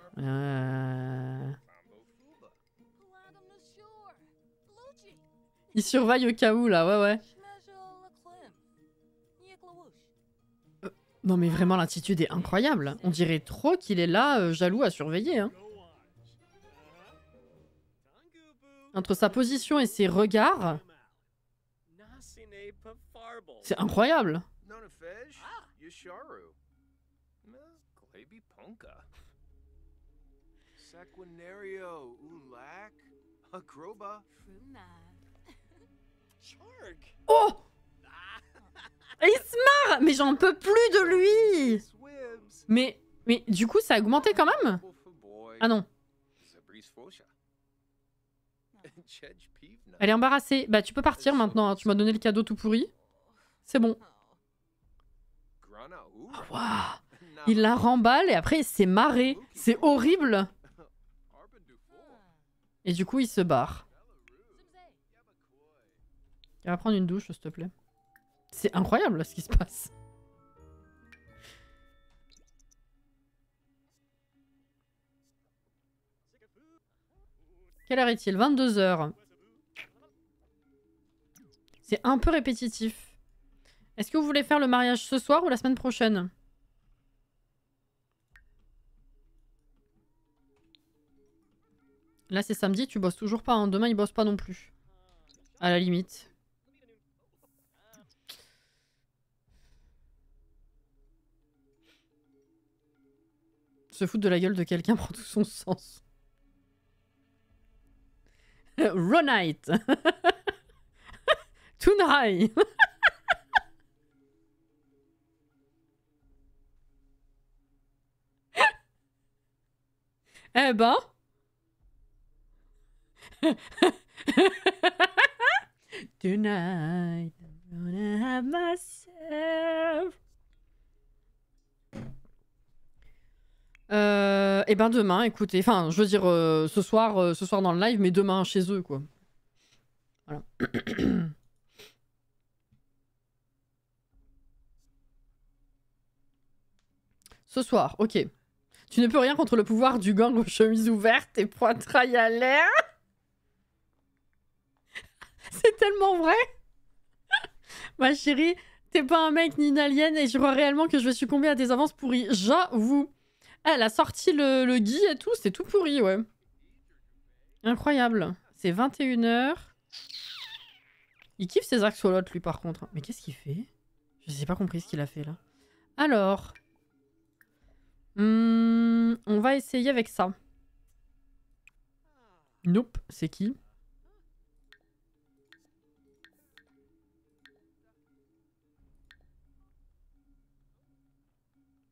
Il surveille au cas où là, ouais ouais. Non mais vraiment l'attitude est incroyable. On dirait trop qu'il est là, jaloux à surveiller. Hein. Entre sa position et ses regards. C'est incroyable. Oh! Il se marre! Mais j'en peux plus de lui! Mais du coup, ça a augmenté quand même? Ah non. Elle est embarrassée. Bah, tu peux partir maintenant. Hein. Tu m'as donné le cadeau tout pourri. C'est bon. Oh, wow. Il la remballe et après, il s'est marré. C'est horrible. Et du coup, il se barre. Il va prendre une douche, s'il te plaît. C'est incroyable, là, ce qui se passe. Quelle heure est-il? 22 h. C'est un peu répétitif. Est-ce que vous voulez faire le mariage ce soir ou la semaine prochaine? Là, c'est samedi, tu bosses toujours pas. Hein. Demain, il bosse pas non plus. À la limite. Se foutre de la gueule de quelqu'un prend tout son sens. Ronite. Tunai. Eh ben. Tonight, I'm gonna have myself. Et ben demain, écoutez, enfin, je veux dire ce soir dans le live, mais demain chez eux, quoi. Voilà. Ce soir, ok. Tu ne peux rien contre le pouvoir du gang aux chemises ouvertes et poitrail à l'air. C'est tellement vrai. Ma chérie, t'es pas un mec ni une alien et je crois réellement que je vais succomber à des avances pourries. J'avoue. Elle a sorti le gui et tout, c'était tout pourri, ouais. Incroyable. C'est 21 h. Il kiffe ses axolotes, lui, par contre. Mais qu'est-ce qu'il fait? Je sais pas compris ce qu'il a fait, là. Alors... on va essayer avec ça. Nope, c'est qui?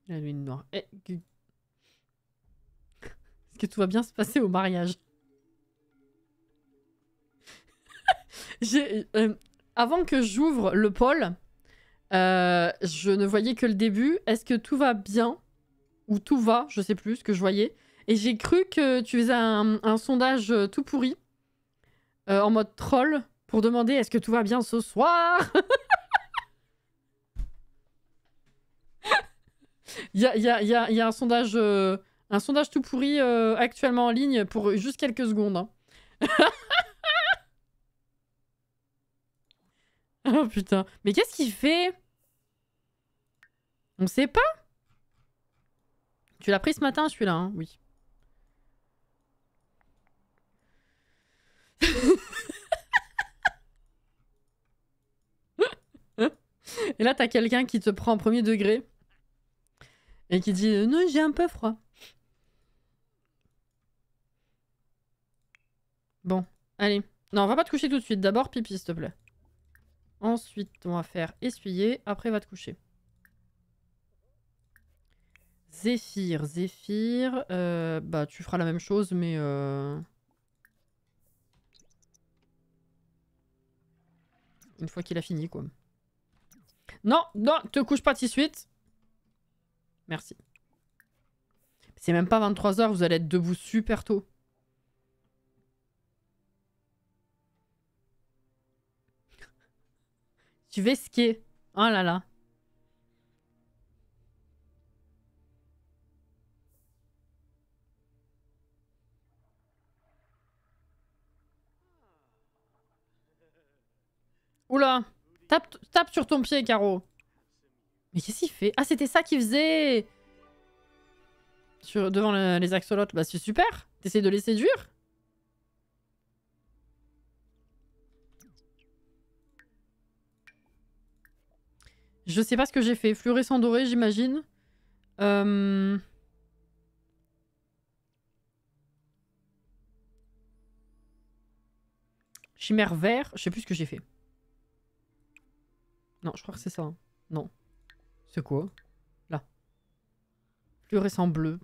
La lune noire. Eh, est-ce que tout va bien se passer au mariage? Avant que j'ouvre le poll, je ne voyais que le début. Est-ce que tout va bien? Ou tout va, je sais plus ce que je voyais. Et j'ai cru que tu faisais un sondage tout pourri. En mode troll. Pour demander est-ce que tout va bien ce soir? Il y a un sondage tout pourri actuellement en ligne pour juste quelques secondes. Hein. Oh putain. Mais qu'est-ce qu'il fait? On sait pas? Tu l'as pris ce matin, celui-là, hein? Oui. Et là, t'as quelqu'un qui te prend en premier degré et qui dit non, j'ai un peu froid. Bon, allez. Non, on va pas te coucher tout de suite. D'abord, pipi, s'il te plaît. Ensuite, on va faire essuyer. Après, va te coucher. Zéphyr. Bah, tu feras la même chose, mais... Une fois qu'il a fini, quoi. Non, non, te couche pas tout de suite. Merci. C'est même pas 23 h, vous allez être debout super tôt. Tu vas skier. Oh là là. Oula. Tape sur ton pied, Caro. Mais qu'est-ce qu'il fait? Ah, c'était ça qu'il faisait devant les axolotes. Bah, c'est super. T'essayes de les séduire? Je sais pas ce que j'ai fait. Fluorescent doré, j'imagine. Chimère vert. Je sais plus ce que j'ai fait. Non, je crois que c'est ça. Hein. Non. C'est quoi? Là. Fluorescent bleu.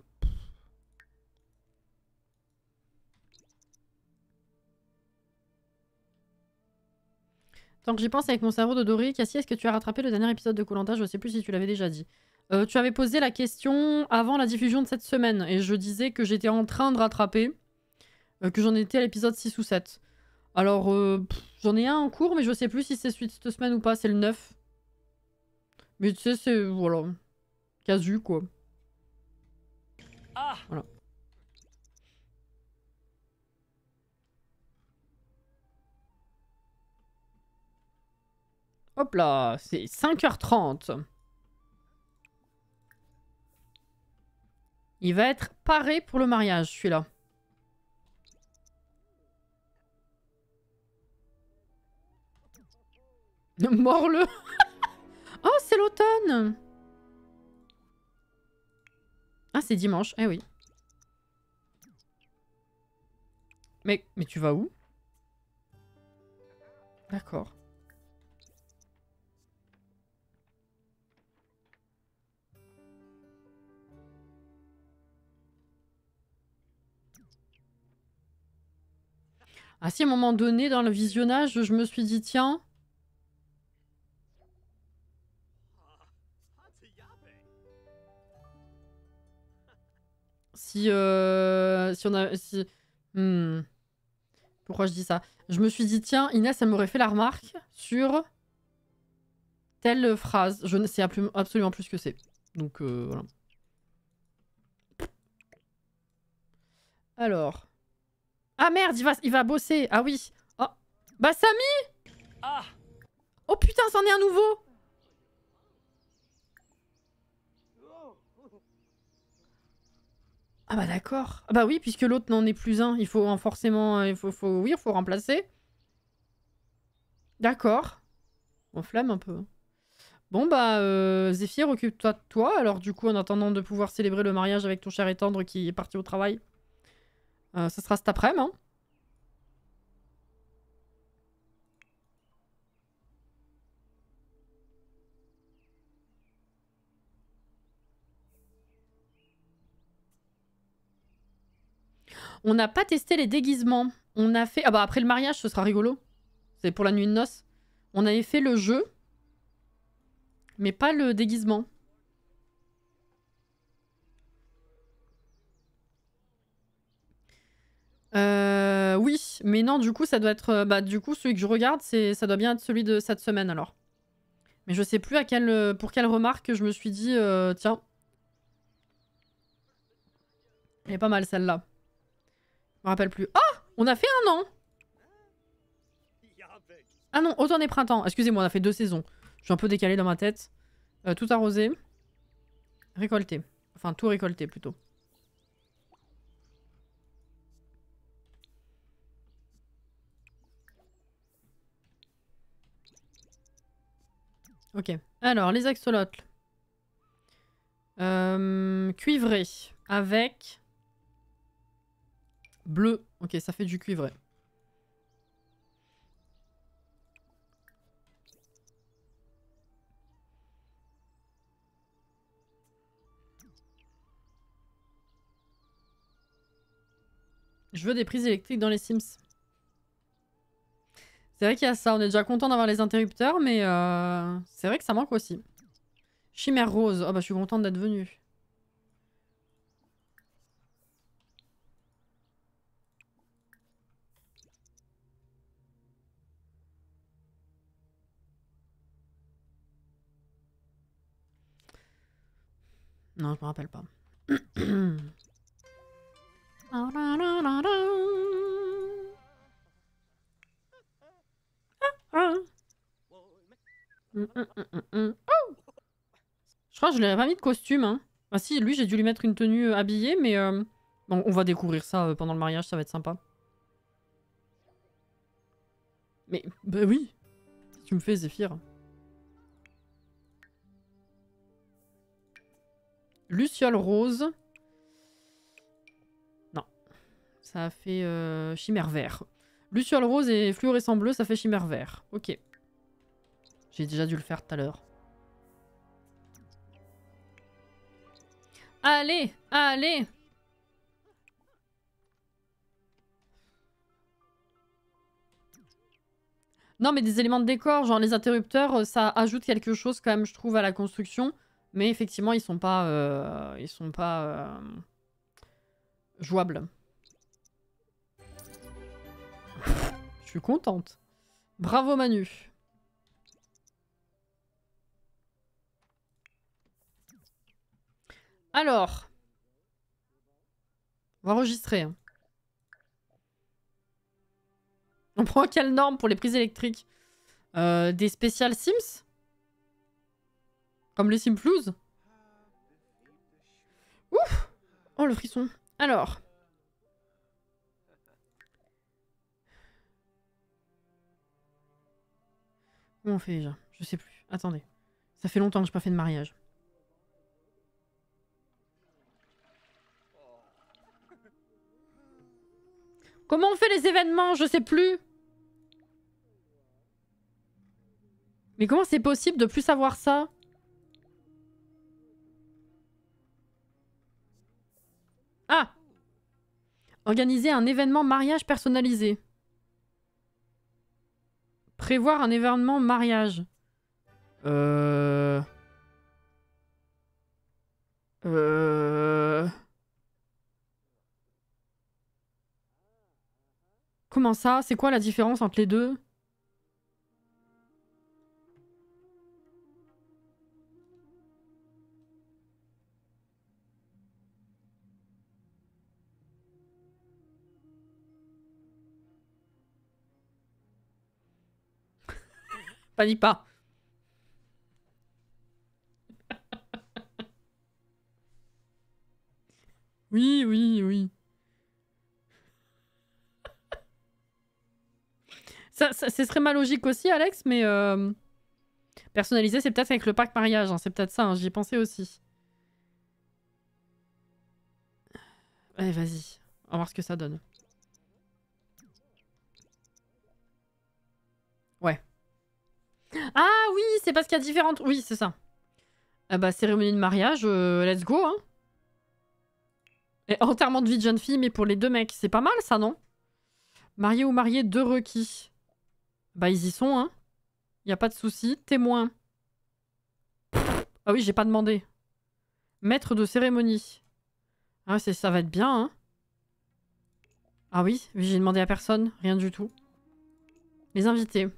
Tant que j'y pense avec mon cerveau de Dory, Cassie, est-ce que tu as rattrapé le dernier épisode de Koh-Lanta? Je sais plus si tu l'avais déjà dit. Tu avais posé la question avant la diffusion de cette semaine et je disais que j'étais en train de rattraper, que j'en étais à l'épisode 6 ou 7. Alors, j'en ai un en cours, mais je sais plus si c'est celui de cette semaine ou pas, c'est le 9. Mais tu sais, c'est... voilà. Casu, quoi. Ah! Voilà. Hop là, c'est 5h30. Il va être paré pour le mariage, celui-là. Mors-le. Oh, c'est l'automne. Ah, c'est dimanche. Eh oui. Mais tu vas où? D'accord. Ah si, à un moment donné, dans le visionnage, je me suis dit, tiens... Si on a... Pourquoi je dis ça? Je me suis dit, tiens, Inès, elle m'aurait fait la remarque sur telle phrase. Je ne sais absolument plus ce que c'est. Donc, voilà. Alors... Ah merde, il va bosser. Ah oui. Oh. Bah Samy. Ah. Oh putain, c'en est un nouveau. Ah bah d'accord. Ah bah oui, puisque l'autre n'en est plus un. Il faut forcément... Oui, il faut remplacer. D'accord. On flemme un peu. Bon bah, Zéphyr, occupe-toi de toi. Alors du coup, en attendant de pouvoir célébrer le mariage avec ton cher et tendre qui est parti au travail. Ça sera cet après-midi, hein. On n'a pas testé les déguisements. On a fait... Ah bah après le mariage, ce sera rigolo. C'est pour la nuit de noces. On avait fait le jeu. Mais pas le déguisement. Oui, mais non, du coup, ça doit être... Bah, du coup, celui que je regarde, ça doit bien être celui de cette semaine, alors. Mais je sais plus pour quelle remarque je me suis dit, tiens, Elle est pas mal celle-là. Je me rappelle plus. Ah, on a fait un an. Ah non, automne et printemps. Excusez-moi, on a fait 2 saisons. Je suis un peu décalée dans ma tête. Tout arrosé. Récolté. Enfin, tout récolté plutôt. Ok. Alors, les axolotls. Cuivré. Avec... bleu. Ok, ça fait du cuivré. Je veux des prises électriques dans les Sims. C'est vrai qu'il y a ça. On est déjà content d'avoir les interrupteurs, mais c'est vrai que ça manque aussi. Chimère rose. Oh bah je suis contente d'être venue. Non, je me rappelle pas. Je crois que je lui avais pas mis de costume. Hein. Ah si, lui, j'ai dû lui mettre une tenue habillée, mais... Bon, on va découvrir ça pendant le mariage, ça va être sympa. Mais, bah oui. Tu me fais, Zéphyr. Luciole rose. Non. Ça fait chimère vert. Luciole rose et fluorescent bleu, ça fait chimère vert. Ok. J'ai déjà dû le faire tout à l'heure. Allez, allez! Non, mais des éléments de décor, genre les interrupteurs, ça ajoute quelque chose quand même, je trouve, à la construction. Mais effectivement, ils sont pas jouables. Je suis contente. Bravo Manu. Alors, on va enregistrer. On prend quelle norme pour les prises électriques? Des spéciales Sims? Comme les Simflouz? Ouf! Oh le frisson. Alors. Comment on fait déjà? Je sais plus. Attendez. Ça fait longtemps que j'ai pas fait de mariage. Comment on fait les événements? Je sais plus. Mais comment c'est possible de plus savoir ça? Ah! Organiser un événement mariage personnalisé. Prévoir un événement mariage. Comment ça? C'est quoi la différence entre les deux? Panique pas. Oui, oui, oui. Ça, ce serait ma logique aussi, Alex, mais... personnalisé, c'est peut-être avec le pack mariage. Hein, c'est peut-être ça, hein, j'y ai pensé aussi. Allez, vas-y. On va voir ce que ça donne. Ouais. Ah oui, c'est parce qu'il y a différentes... Oui, c'est ça. Ah bah, cérémonie de mariage, let's go, hein. Et enterrement de vie de jeune fille, mais pour les deux mecs. C'est pas mal, ça, non? Marié ou marié, 2 requis. Bah, ils y sont, hein. Y a pas de souci. Témoin. Ah oui, j'ai pas demandé. Maître de cérémonie. Ah, ça va être bien, hein. Ah oui, j'ai demandé à personne. Rien du tout. Les invités.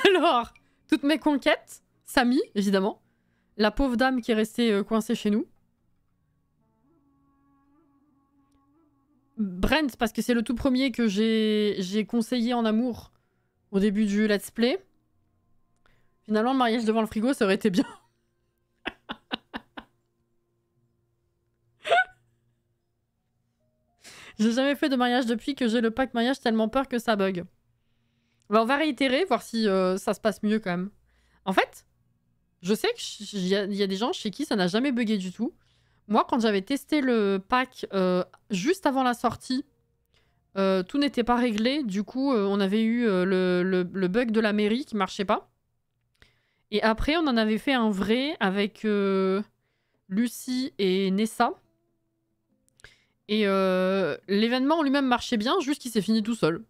Alors, toutes mes conquêtes. Samy, évidemment. la pauvre dame qui est restée coincée chez nous. Brent, parce que c'est le tout premier que j'ai conseillé en amour au début du let's play. Finalement, le mariage devant le frigo, ça aurait été bien. J'ai jamais fait de mariage depuis que j'ai le pack mariage, tellement peur que ça bug. Bah, on va réitérer, voir si ça se passe mieux quand même. En fait, je sais qu'il y a des gens chez qui ça n'a jamais bugué du tout. Moi, quand j'avais testé le pack juste avant la sortie, tout n'était pas réglé. Du coup, on avait eu le bug de la mairie qui marchait pas. Et après, on en avait fait un vrai avec Lucie et Nessa. Et l'événement en lui-même marchait bien, juste qu'il s'est fini tout seul.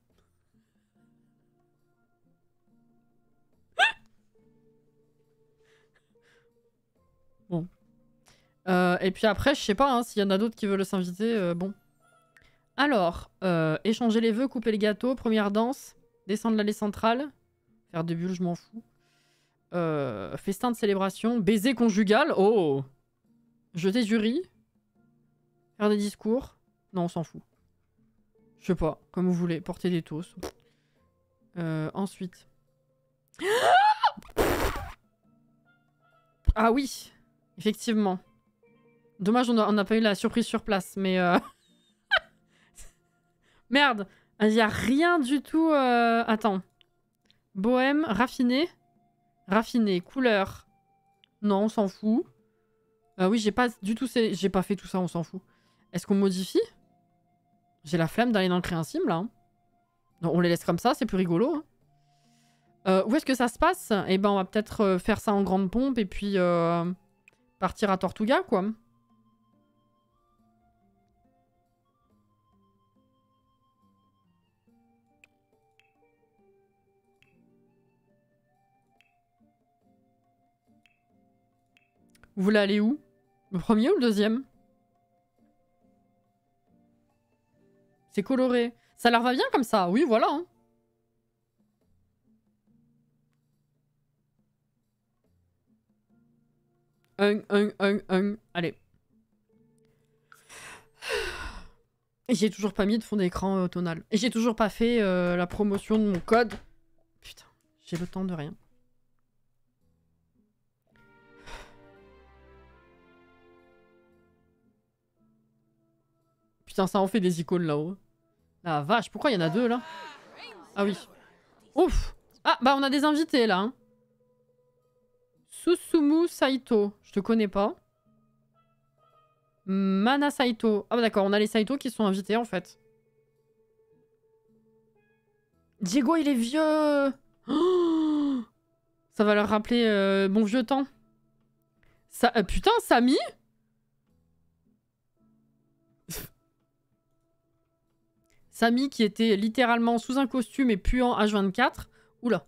Bon. Et puis après, je sais pas, hein, s'il y en a d'autres qui veulent s'inviter, bon. Alors, échanger les vœux, couper les gâteaux, première danse, descendre l'allée centrale, faire des bulles, je m'en fous. Festin de célébration, baiser conjugal, oh! Jeter du riz, faire des discours, non, on s'en fout. Je sais pas, comme vous voulez, porter des toasts. Ensuite. Ah oui, effectivement. Dommage, on n'a pas eu la surprise sur place, mais... Merde, il n'y a rien du tout... Attends. Bohème, raffiné. Raffiné, couleur. Non, on s'en fout. Oui, j'ai pas du tout... J'ai pas fait tout ça, on s'en fout. Est-ce qu'on modifie? J'ai la flemme d'aller dans le créancible, là. Hein. Non, on les laisse comme ça, c'est plus rigolo. Hein. Où est-ce que ça se passe? Eh ben, on va peut-être faire ça en grande pompe et puis partir à Tortuga, quoi. Vous voulez aller où? Le premier ou le deuxième? C'est coloré. Ça leur va bien comme ça? Oui, voilà. Hein. Allez. J'ai toujours pas mis de fond d'écran tonal. Et j'ai toujours pas fait la promotion de mon code. Putain, j'ai le temps de rien. Putain, ça en fait des icônes là-haut. La vache, pourquoi il y en a deux là? Ah oui. Ouf. Ah, bah on a des invités là. Hein. Susumu Saito. Je te connais pas. Mana Saito. Ah bah d'accord, on a les Saito qui sont invités en fait. Diego, il est vieux. Oh, ça va leur rappeler bon vieux temps. Ça, putain, Samy. Samy qui était littéralement sous un costume et puant H24. Oula.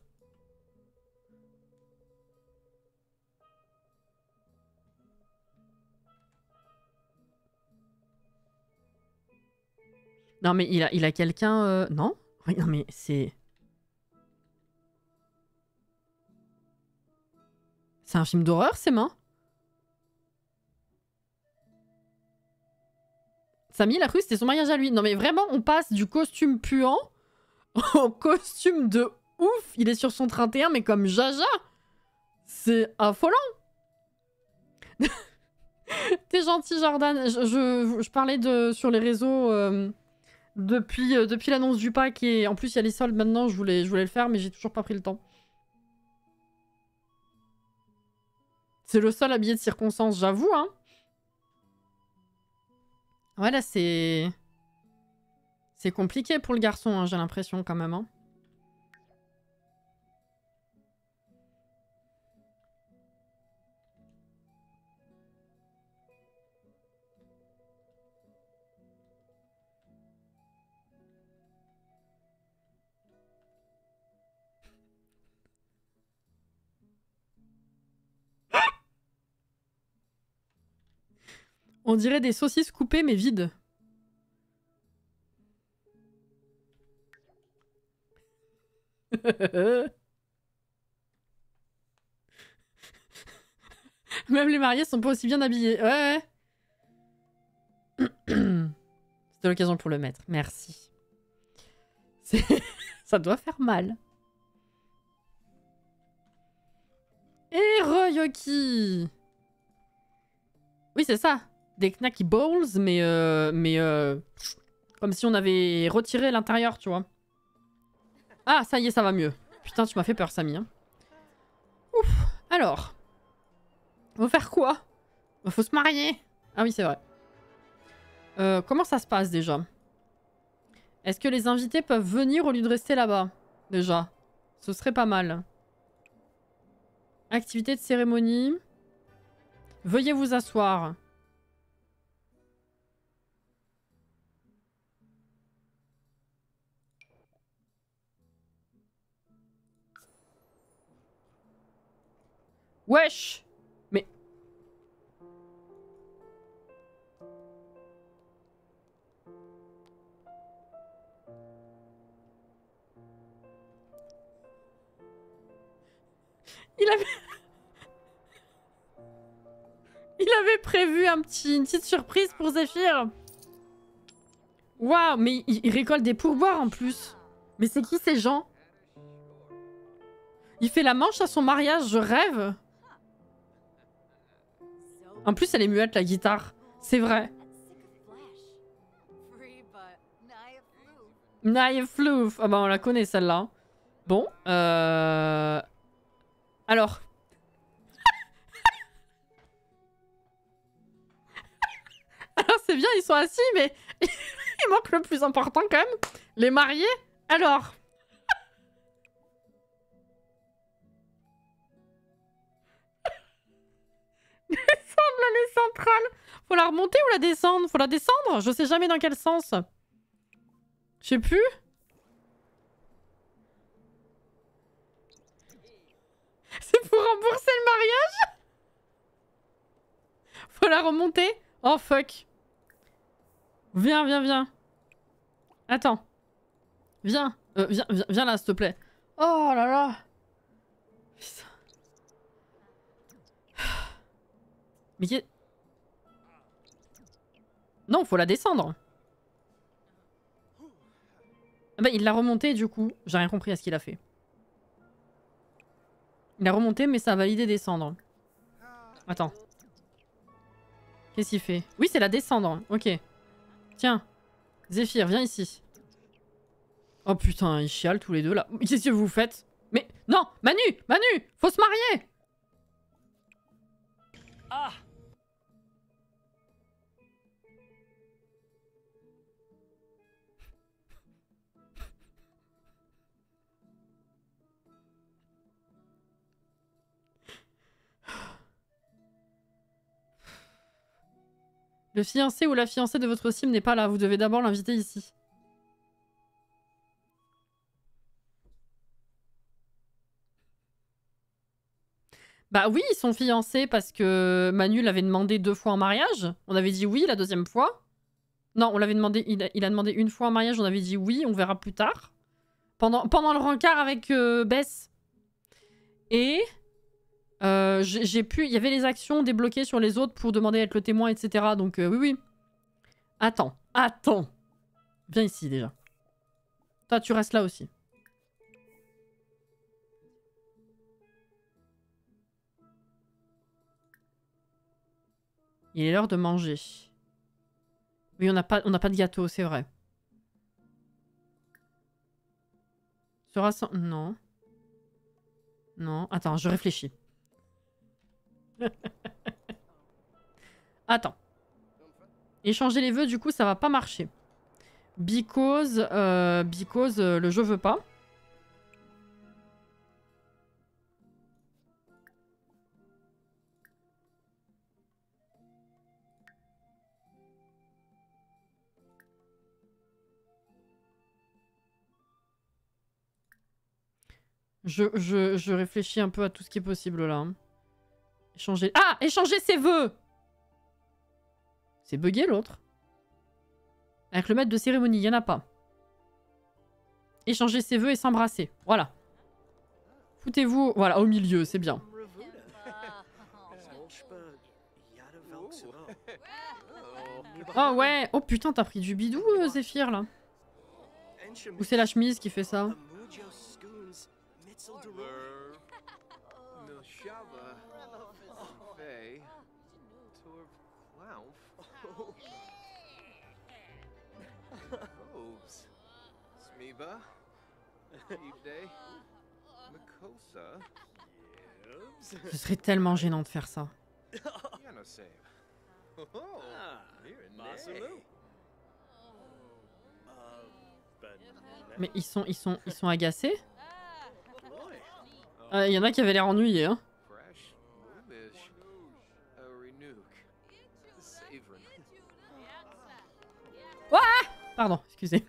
Non mais il a quelqu'un... Non? Oui, non mais c'est... C'est un film d'horreur, ces mains? Samy, il a cru que c'était son mariage à lui. Non mais vraiment, on passe du costume puant au costume de ouf. Il est sur son 31, mais comme Jaja. C'est affolant. T'es gentil, Jordan. Je parlais sur les réseaux depuis l'annonce du pack. Et en plus, il y a les soldes maintenant. Je voulais le faire, mais j'ai toujours pas pris le temps. C'est le seul habillé de circonstance, j'avoue, hein. Ouais, là, c'est... C'est compliqué pour le garçon, hein, j'ai l'impression, quand même. Hein. On dirait des saucisses coupées, mais vides. Même les mariés sont pas aussi bien habillés. Ouais, ouais. C'était l'occasion pour le mettre. Merci. Ça doit faire mal. Et Royoki. Oui, c'est ça. Des knacky balls, mais comme si on avait retiré l'intérieur, tu vois. Ah, ça y est, ça va mieux. Putain, tu m'as fait peur, Samy. Hein. Ouf. Alors. On va faire quoi? Faut se marier. Ah oui, c'est vrai. Comment ça se passe, déjà? Est-ce que les invités peuvent venir au lieu de rester là-bas? Déjà. Ce serait pas mal. Activité de cérémonie. Veuillez vous asseoir. Wesh! Mais... Il avait prévu une petite surprise pour Zéphyr. Waouh, mais il récolte des pourboires en plus. Mais c'est qui ces gens? Il fait la manche à son mariage, je rêve. En plus, elle est muette, la guitare. C'est vrai. Naya Flouf. Ah bah on la connaît celle-là. Bon, alors. Alors c'est bien, ils sont assis, mais il manque le plus important quand même. Les mariés. Alors. Descendre l'allée centrale. Faut la remonter ou la descendre? Faut la descendre? Je sais jamais dans quel sens. Je sais plus. C'est pour rembourser le mariage? Faut la remonter? Oh fuck. Viens, viens, viens. Attends. Viens. Viens là, s'il te plaît. Oh là là. Putain. Mais qui est... Non, faut la descendre. Ah bah, il l'a remontée du coup. J'ai rien compris à ce qu'il a fait. Il a remonté, mais ça a validé descendre. Attends. Qu'est-ce qu'il fait? Oui, c'est la descendre. Ok. Tiens. Zéphyr, viens ici. Oh putain, ils chialent tous les deux là. Qu'est-ce que vous faites? Mais non, Manu! Manu! Faut se marier! Ah! Le fiancé ou la fiancée de votre sim n'est pas là. Vous devez d'abord l'inviter ici. Bah oui, ils sont fiancés parce que Manu l'avait demandé 2 fois en mariage. On avait dit oui la deuxième fois. Non, on l'avait demandé. Il a demandé une fois en mariage. On avait dit oui, on verra plus tard. Pendant le rencard avec Bess. Et j'ai pu... Il y avait les actions débloquées sur les autres pour demander à être le témoin, etc. Donc oui, oui. Attends, attends. Viens ici déjà. Toi, tu restes là aussi. Il est l'heure de manger. Oui, on n'a pas de gâteau, c'est vrai. Sera sans... Non. Non. Attends, je réfléchis. Attends. Échanger les vœux, du coup, ça va pas marcher. Because le je veux pas. Je réfléchis un peu à tout ce qui est possible là. Échanger... Ah! Échanger ses vœux! C'est bugué l'autre. Avec le maître de cérémonie, il n'y en a pas. Échanger ses vœux et s'embrasser. Voilà. Foutez-vous... Voilà, au milieu, c'est bien. Oh ouais. Oh putain, t'as pris du bidou, Zéphyr, là. Ou c'est la chemise qui fait ça? Ce serait tellement gênant de faire ça. Mais ils sont agacés? Il y en a qui avaient l'air ennuyés, hein. Ouah! Pardon, excusez.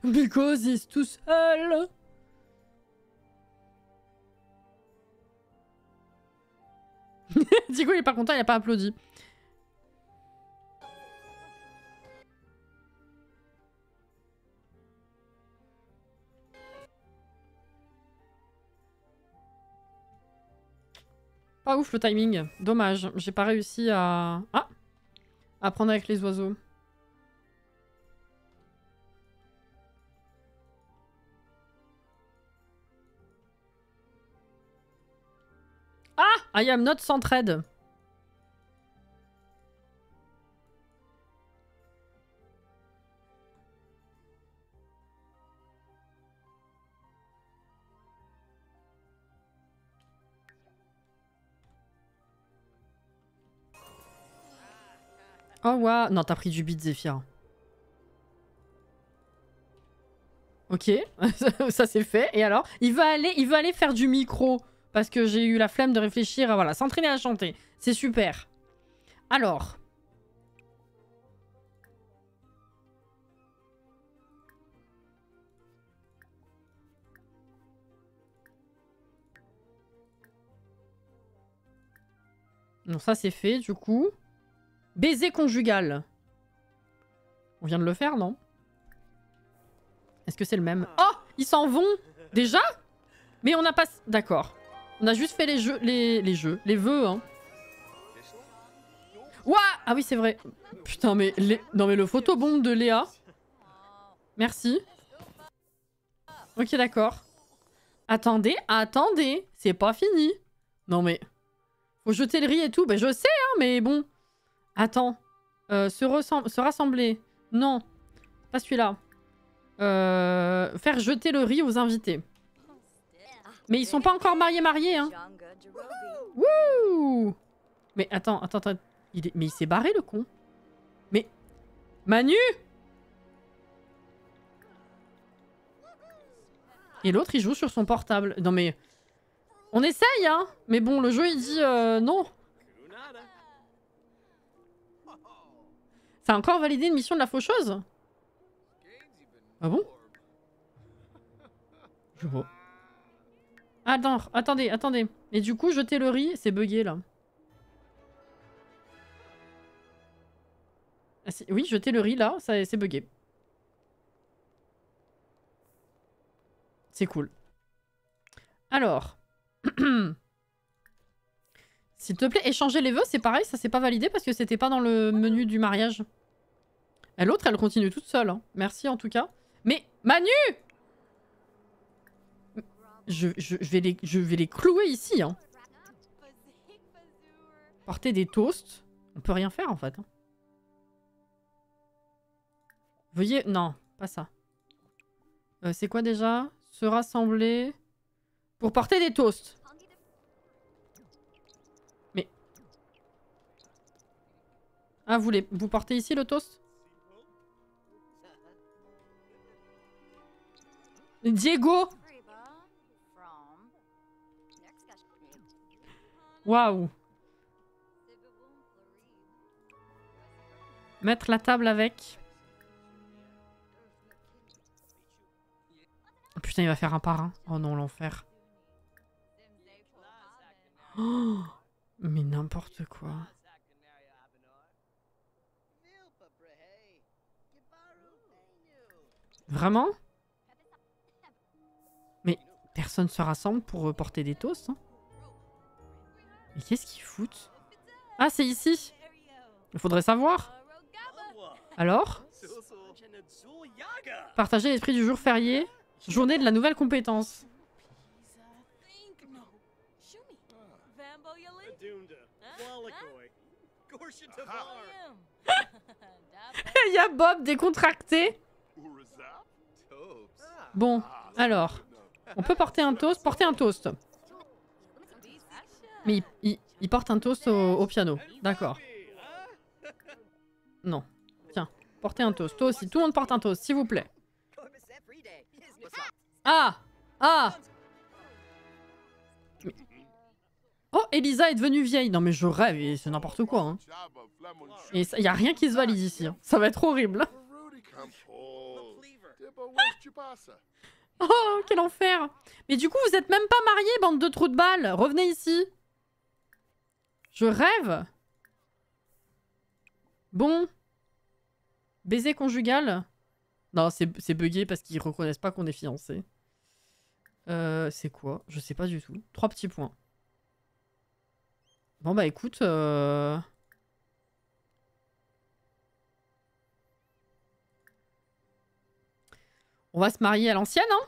Because he's tout seul. Du coup, il est pas content, il a pas applaudi. Pas ouf le timing. Dommage, j'ai pas réussi à... Ah! À prendre avec les oiseaux. Ah! I am not centred. Oh waouh. Non, t'as pris du beat, Zéphyr. Ok, ça c'est fait. Et alors, il veut aller faire du micro. Parce que j'ai eu la flemme de réfléchir à voilà, s'entraîner à chanter. C'est super. Alors. Non, ça c'est fait du coup. Baiser conjugal. On vient de le faire, non? Est-ce que c'est le même? Oh! Ils s'en vont! Déjà? Mais on n'a pas... D'accord. On a juste fait les jeux... Les vœux, hein. Ouah! Ah oui, c'est vrai. Putain, mais... Non, mais le photobombe de Léa. Merci. Ok, d'accord. Attendez, attendez. C'est pas fini. Non, mais... Faut jeter le riz et tout. Ben, je sais, hein, mais bon... Attends. Se rassembler. Non. Pas celui-là. Faire jeter le riz aux invités. Mais ils sont pas encore mariés, hein. Wouh! Mais attends. Mais il s'est barré, le con. Mais... Manu! Et l'autre, il joue sur son portable. Non, mais... On essaye, hein. Mais bon, le jeu, il dit non. Ça a encore validé une mission de la faucheuse? Ah bon? Je vois. Attendez. Et du coup, jeter le riz, c'est bugué, là. Ah, oui, jeter le riz, là, c'est bugué. C'est cool. Alors. S'il te plaît, échanger les vœux, c'est pareil, ça s'est pas validé parce que c'était pas dans le menu du mariage. Et l'autre, elle continue toute seule. Hein. Merci en tout cas. Mais Manu! Je vais les clouer ici. Hein. Porter des toasts. On peut rien faire en fait. Hein. Veuillez... Non, pas ça. C'est quoi déjà? Se rassembler pour porter des toasts. Mais... Ah, vous portez ici le toast? Diego! Waouh! Mettre la table avec. Oh, putain, il va faire un parrain. Oh non, l'enfer. Oh, mais n'importe quoi. Vraiment? Mais personne se rassemble pour porter des toasts. Hein. Mais qu'est-ce qu'ils foutent? Ah, c'est ici. Il faudrait savoir. Alors? Partager l'esprit du jour férié. Journée de la nouvelle compétence. Il y a Bob décontracté. Bon, alors. On peut porter un toast. Porter un toast. Mais il porte un toast au piano. D'accord. Non. Tiens, portez un toast. Toi aussi, tout le monde porte un toast, s'il vous plaît. Ah! Ah! Mais... Oh, Elisa est devenue vieille. Non mais je rêve, et c'est n'importe quoi. Hein. Et il y a rien qui se valide ici. Hein. Ça va être horrible. Oh, quel enfer! Mais du coup, vous êtes même pas mariés, bande de trous de balles. Revenez ici. Je rêve. Bon. Baiser conjugal. Non, c'est bugué parce qu'ils reconnaissent pas qu'on est fiancés. C'est quoi? Je sais pas du tout. 3 petits points. Bon bah écoute... On va se marier à l'ancienne, hein?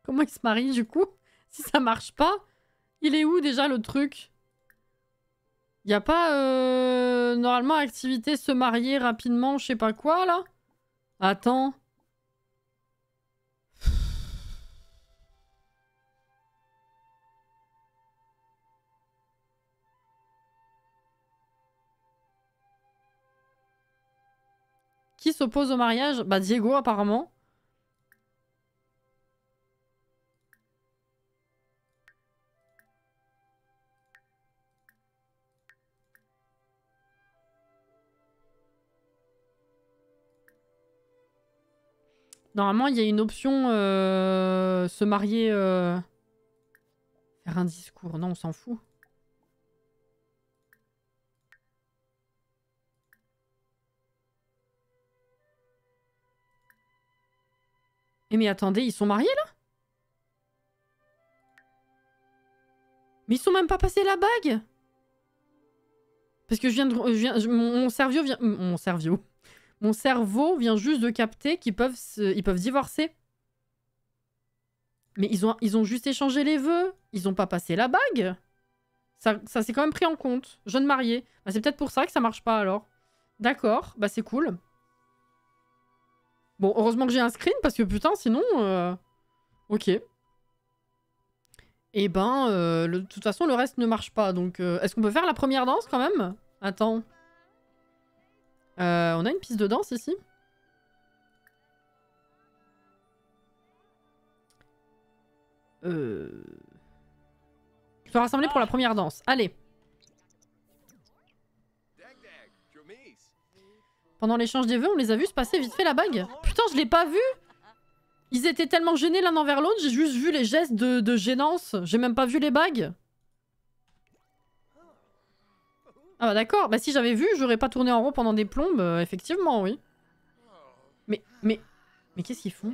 Comment il se marie du coup? Si ça marche pas, il est où déjà le truc? Y a pas normalement activité se marier rapidement, je sais pas quoi là? Attends. Qui s'oppose au mariage? Bah Diego apparemment. Normalement, il y a une option se marier... Faire un discours. Non, on s'en fout. Eh mais attendez, ils sont mariés là? Mais ils sont même pas passés la bague? Parce que mon cerveau vient... Mon cerveau vient juste de capter qu'ils peuvent, ils peuvent divorcer. Mais ils ont juste échangé les vœux. Ils ont pas passé la bague. Ça s'est quand même pris en compte. Jeune marié. Bah, c'est peut-être pour ça que ça marche pas alors. D'accord, bah c'est cool. Bon, heureusement que j'ai un screen parce que putain, sinon... Ok. Et ben, de toute façon, le reste ne marche pas. Donc, est-ce qu'on peut faire la première danse quand même? Attends. On a une piste de danse ici? Se rassembler pour la première danse. Allez. Pendant l'échange des vœux, on les a vus se passer vite fait la bague. Putain, je l'ai pas vu. Ils étaient tellement gênés l'un envers l'autre, j'ai juste vu les gestes de gênance. J'ai même pas vu les bagues. Ah bah d'accord. Bah si j'avais vu, j'aurais pas tourné en rond pendant des plombes. Effectivement, oui. Mais qu'est-ce qu'ils font?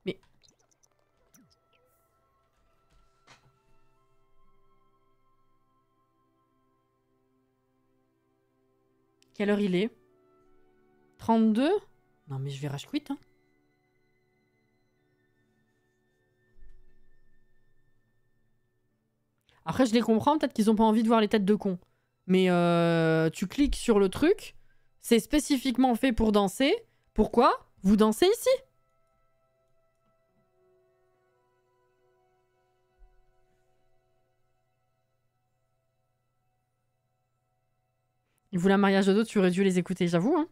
Mais... Quelle heure il est? 32? Non mais je vais rage quit, hein. Après, je les comprends, peut-être qu'ils ont pas envie de voir les têtes de cons. Mais tu cliques sur le truc, c'est spécifiquement fait pour danser. Pourquoi? Vous dansez ici? Ils voulaient un mariage de dos, tu aurais dû les écouter, j'avoue. Hein.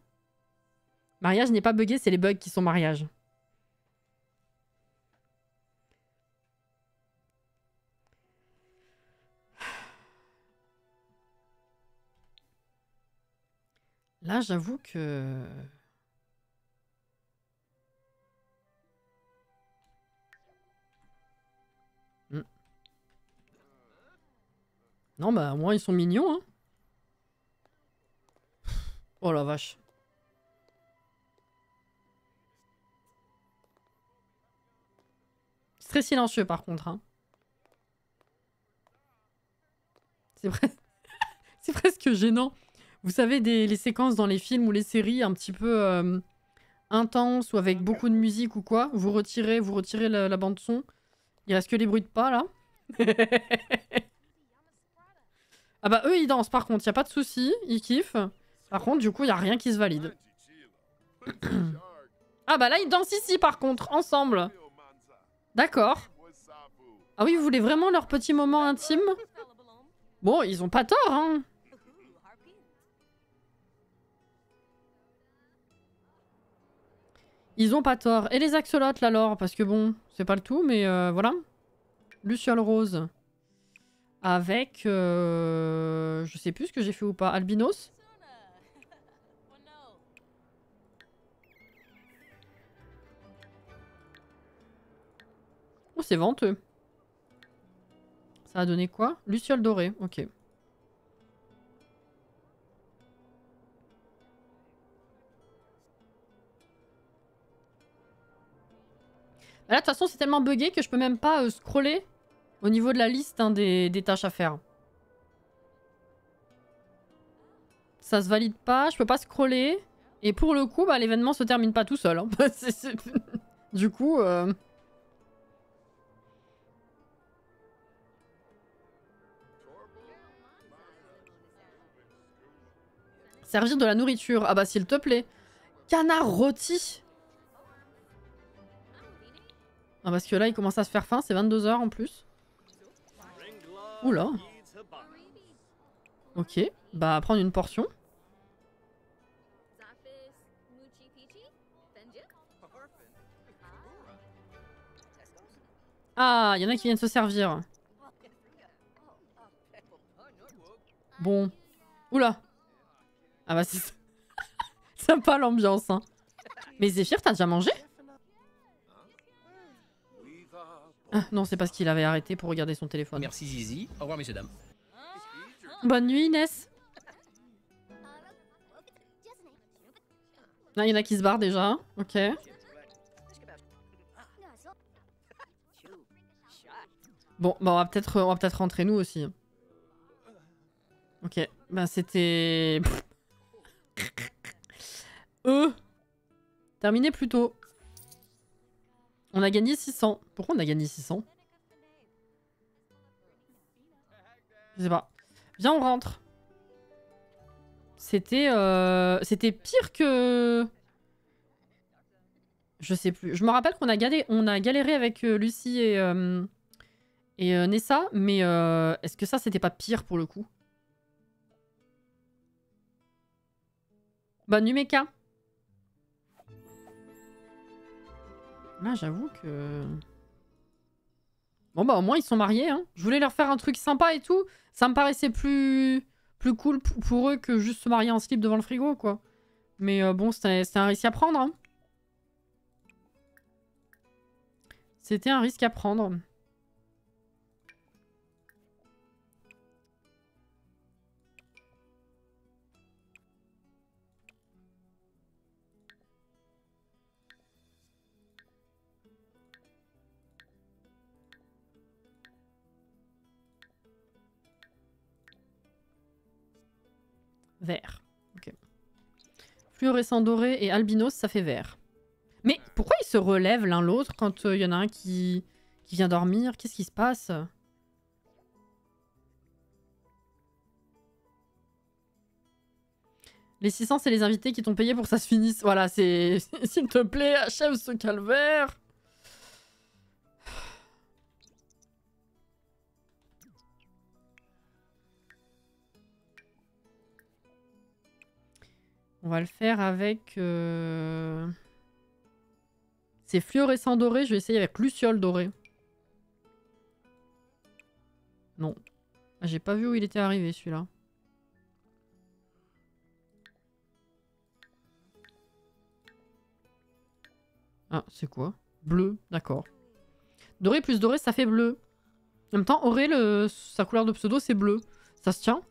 Mariage n'est pas buggé, c'est les bugs qui sont mariage. Là, j'avoue que... Non, bah, au moins, ils sont mignons, hein. Oh la vache. C'est très silencieux, par contre, hein. C'est presque gênant. Vous savez, les séquences dans les films ou les séries un petit peu intenses ou avec beaucoup de musique ou quoi, vous retirez la bande son. Il reste que les bruits de pas, là. Ah bah eux, ils dansent, par contre, y a pas de souci, ils kiffent. Par contre, du coup, y a rien qui se valide. Ah bah là, ils dansent ici, par contre, ensemble. D'accord. Ah oui, vous voulez vraiment leur petit moment intime? Bon, ils ont pas tort, hein. Ils ont pas tort. Et les axolotes, alors? Parce que bon, c'est pas le tout, mais voilà. Luciole rose. Avec... je sais plus ce que j'ai fait ou pas. Albinos? Oh, c'est venteux. Ça a donné quoi? Luciole dorée, ok. Là, de toute façon, c'est tellement buggé que je peux même pas scroller au niveau de la liste hein, des tâches à faire. Ça se valide pas, je peux pas scroller. Et pour le coup, bah, l'événement se termine pas tout seul. Hein. Du coup... Servir de la nourriture. Ah bah s'il te plaît. Canard rôti. Ah parce que là, il commence à se faire faim. C'est 22 h en plus. Oula. Ok. Bah prendre une portion. Ah, il y en a qui viennent se servir. Bon. Oula. Ah bah c'est sympa l'ambiance. Hein. Mais Zéphyr, t'as déjà mangé? Ah, non, c'est parce qu'il avait arrêté pour regarder son téléphone. Merci Zizi. Au revoir messieurs dames. Bonne nuit Inès. Ah, il y en a qui se barrent déjà. Ok. Bon, bah on va peut-être rentrer nous aussi. Ok. Bah c'était... Terminé plus tôt. On a gagné 600. Pourquoi on a gagné 600? Je sais pas. Viens, on rentre. C'était pire que... Je sais plus. Je me rappelle qu'on a galéré avec Lucie et Nessa, mais est-ce que ça, c'était pas pire pour le coup? Bonne nuit, Mecha. Là, j'avoue que... Bon, bah, au moins, ils sont mariés, hein. Je voulais leur faire un truc sympa et tout. Ça me paraissait plus cool pour eux que juste se marier en slip devant le frigo, quoi. Mais bon, c'était un risque à prendre, hein. C'était un risque à prendre. Vert. Ok. Fluorescent doré et albinos, ça fait vert. Mais pourquoi ils se relèvent l'un l'autre quand il y en a un qui vient dormir? Qu'est-ce qui se passe? Les 600, c'est les invités qui t'ont payé pour que ça se finisse. Voilà, c'est... S'il te plaît, achève ce calvaire. On va le faire avec... C'est fluorescent doré, je vais essayer avec luciole doré. Non. Ah, j'ai pas vu où il était arrivé celui-là. Ah, c'est quoi? Bleu, d'accord. Doré plus doré, ça fait bleu. En même temps, Auré, sa couleur de pseudo, c'est bleu. Ça se tient?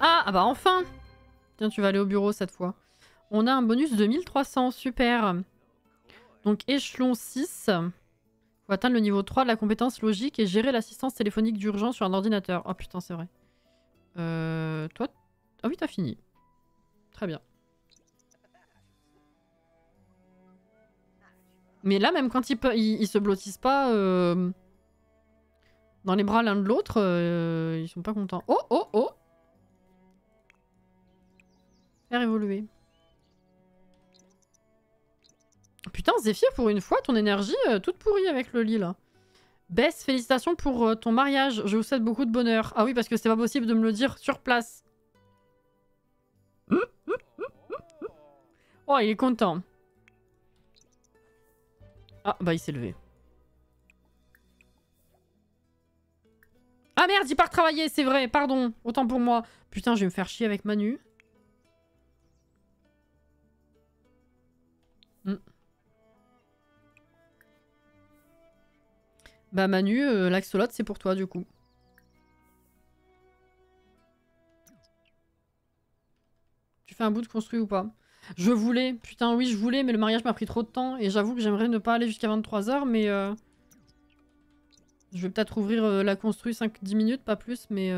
Ah bah enfin! Tiens, tu vas aller au bureau cette fois. On a un bonus de 1300, super. Donc échelon 6. Faut atteindre le niveau 3 de la compétence logique et gérer l'assistance téléphonique d'urgence sur un ordinateur. Oh putain, c'est vrai. Toi... Ah oui, t'as fini. Très bien. Mais là, même quand ils se blottissent pas dans les bras l'un de l'autre, ils sont pas contents. Oh, oh, oh! Faire évoluer. Putain, Zéphyr, pour une fois, ton énergie toute pourrie avec le lit, là. Bess, félicitations pour ton mariage. Je vous souhaite beaucoup de bonheur. Ah oui, parce que c'était pas possible de me le dire sur place. Oh, il est content. Ah, bah il s'est levé. Ah merde, il part travailler, c'est vrai, pardon. Autant pour moi. Putain, je vais me faire chier avec Manu. Bah Manu, l'axolote, c'est pour toi du coup. Tu fais un bout de construit ou pas? Je voulais, putain oui je voulais, mais le mariage m'a pris trop de temps et j'avoue que j'aimerais ne pas aller jusqu'à 23 h, mais je vais peut-être ouvrir la construit 5-10 minutes, pas plus, mais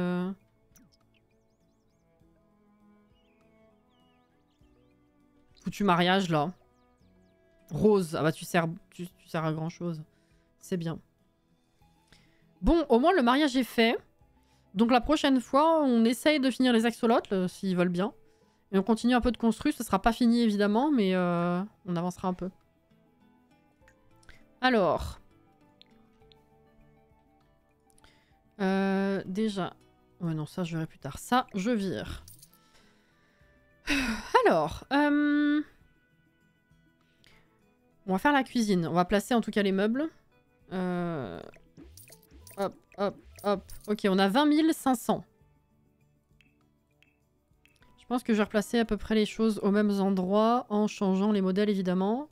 foutu mariage là. Rose, ah bah tu sers à grand chose. C'est bien. Bon, au moins le mariage est fait. Donc la prochaine fois, on essaye de finir les axolotes, s'ils veulent bien. Et on continue un peu de construire, ce sera pas fini évidemment, mais on avancera un peu. Alors. Déjà. Ouais non, ça je verrai plus tard. Ça, je vire. Alors. On va faire la cuisine. On va placer en tout cas les meubles. Hop, hop, hop. Ok, on a 20 500. Je pense que je vais replacer à peu près les choses aux mêmes endroits en changeant les modèles évidemment.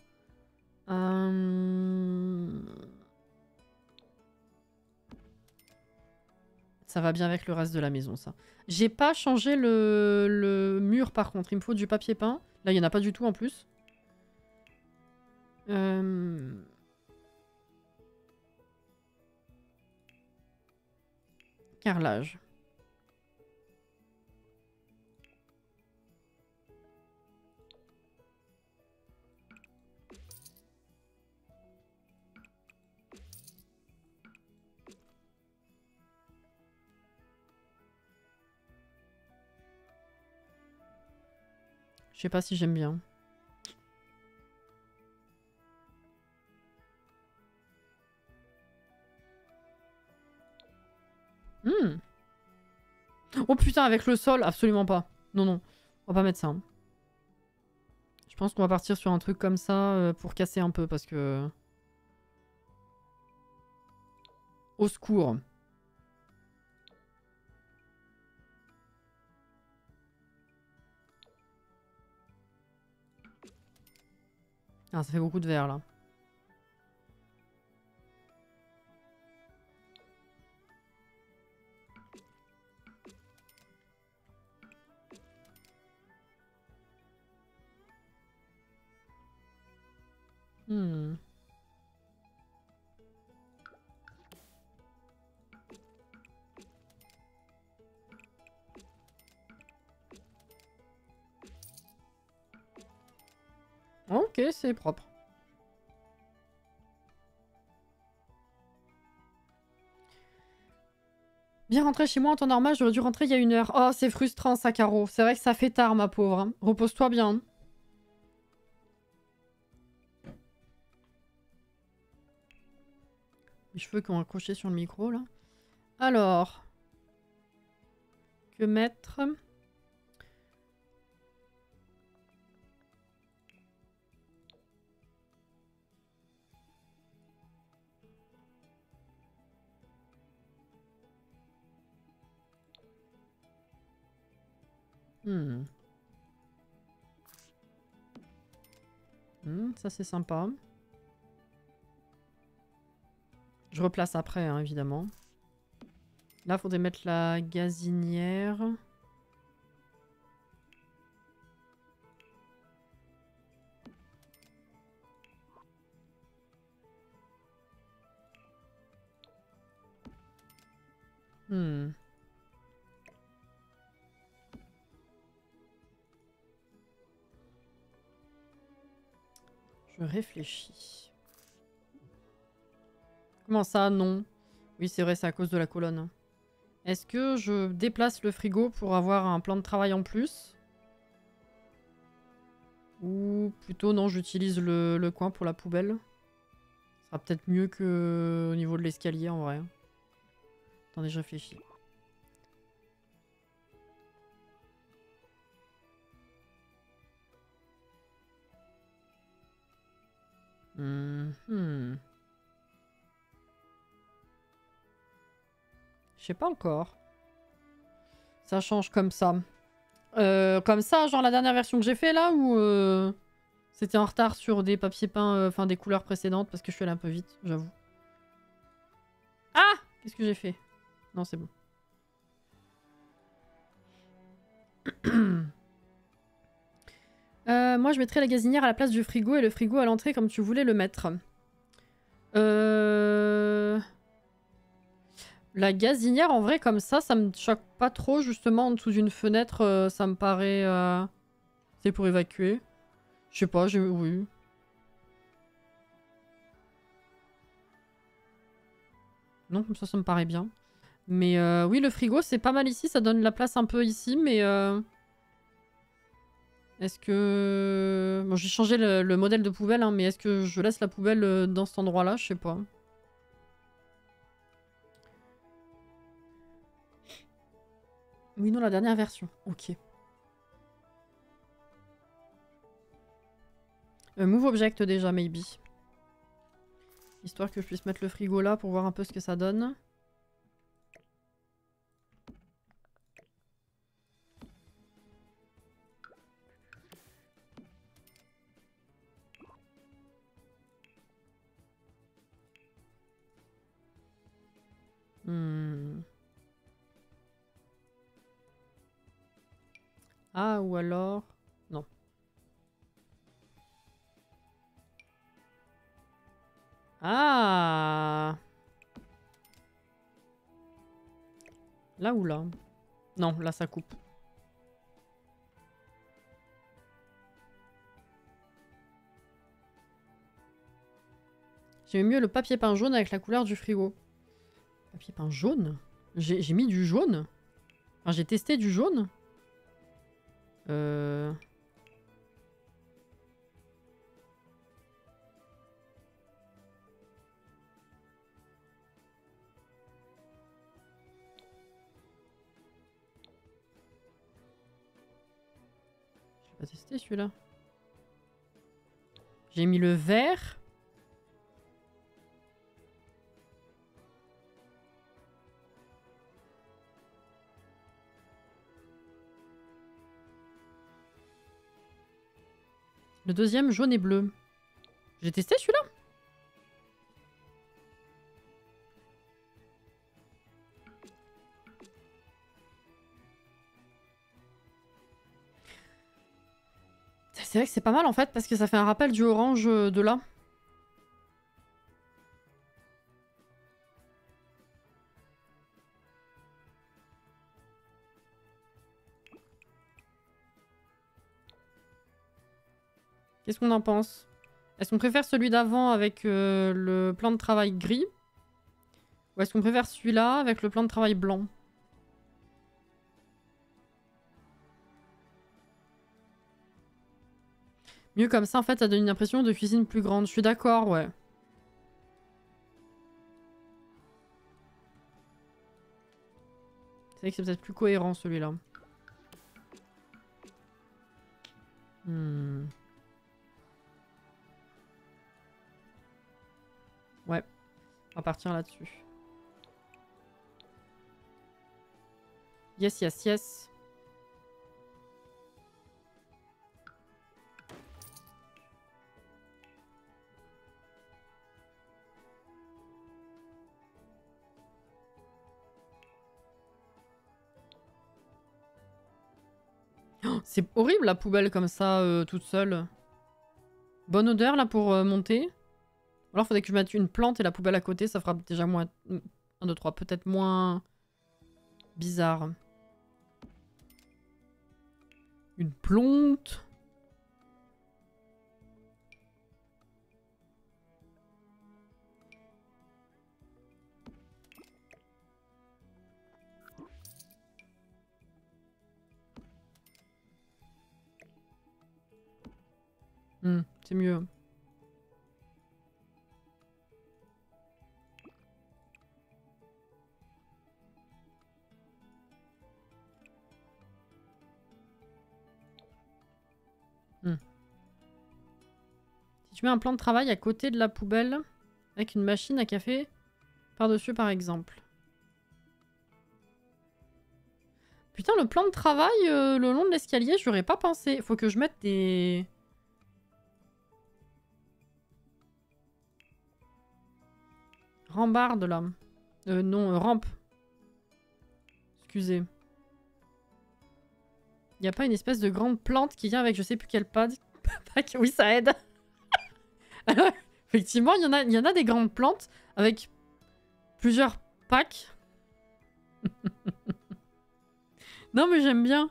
Ça va bien avec le reste de la maison, ça. J'ai pas changé le mur, par contre. Il me faut du papier peint. Là, il n'y en a pas du tout, en plus. Carrelage. Je sais pas si j'aime bien. Oh putain, avec le sol, absolument pas. Non, non. On va pas mettre ça. Hein. Je pense qu'on va partir sur un truc comme ça pour casser un peu parce que... Au secours. Ah, ça fait beaucoup de verre là. Ok, c'est propre. Bien rentré chez moi en temps normal, j'aurais dû rentrer il y a 1 heure. Oh, c'est frustrant ça, Caro. C'est vrai que ça fait tard, ma pauvre. Hein. Repose-toi bien. Les cheveux qui ont accroché sur le micro, là. Alors. Que mettre? Ça c'est sympa. Je replace après, hein, évidemment. Là, faudrait mettre la gazinière. Je réfléchis. Comment ça, non? Oui, c'est vrai, c'est à cause de la colonne. Est-ce que je déplace le frigo pour avoir un plan de travail en plus? Ou plutôt, non, j'utilise le coin pour la poubelle. Ce sera peut-être mieux que au niveau de l'escalier, en vrai. Attendez, je réfléchis. Je sais pas encore. Ça change comme ça. Comme ça, genre la dernière version que j'ai fait là, ou c'était en retard sur des papiers peints, enfin des couleurs précédentes, parce que je suis allée un peu vite, j'avoue. Ah! Qu'est-ce que j'ai fait? Non, c'est bon. Moi, je mettrais la gazinière à la place du frigo et le frigo à l'entrée comme tu voulais le mettre. La gazinière, en vrai, comme ça me choque pas trop, justement, en dessous d'une fenêtre, ça me paraît... C'est pour évacuer. Je sais pas, oui. Non, comme ça me paraît bien. Mais oui, le frigo, c'est pas mal ici, ça donne la place un peu ici, mais... Est-ce que... Bon, j'ai changé le modèle de poubelle, hein, mais est-ce que je laisse la poubelle dans cet endroit-là? Je sais pas. Oui, non, la dernière version. Ok. Move object déjà, maybe. Histoire que je puisse mettre le frigo là pour voir un peu ce que ça donne. Ah, ou alors... Non. Ah! Là ou là? Non, là ça coupe. J'aime mieux le papier peint jaune avec la couleur du frigo. Papier peint jaune? J'ai mis du jaune? Enfin, j'ai testé du jaune? Je vais pas tester celui-là. J'ai mis le vert. Le deuxième, jaune et bleu. J'ai testé celui-là? C'est vrai que c'est pas mal en fait parce que ça fait un rappel du orange de là. Qu'est-ce qu'on en pense? Est-ce qu'on préfère celui d'avant avec le plan de travail gris? Ou est-ce qu'on préfère celui-là avec le plan de travail blanc? Mieux comme ça, en fait, ça donne une impression de cuisine plus grande. Je suis d'accord, ouais. C'est vrai que c'est peut-être plus cohérent, celui-là. Ouais. On va partir là-dessus. Yes, yes, yes. C'est horrible la poubelle comme ça, toute seule. Bonne odeur là pour monter. Alors faudrait que je mette une plante et la poubelle à côté, ça fera déjà moins... 1, 2, 3, peut-être moins... bizarre. Une plante. C'est mieux. Si tu mets un plan de travail à côté de la poubelle, avec une machine à café par-dessus par exemple. Putain, le plan de travail le long de l'escalier, je n'aurais pas pensé. Faut que je mette des... rambardes là. Non, rampe. Excusez. Y a pas une espèce de grande plante qui vient avec je sais plus quel pad? Oui, ça aide. Alors, effectivement, il y en a des grandes plantes avec plusieurs packs. Non, mais j'aime bien.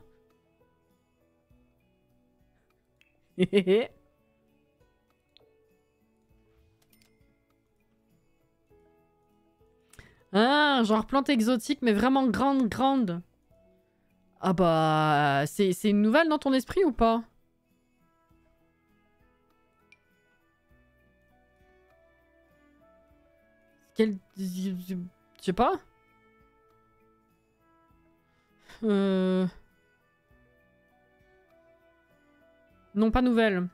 Ah, genre plante exotique, mais vraiment grande. Ah bah, c'est une nouvelle dans ton esprit ou pas? Quel... Je sais pas. Non, pas nouvelle.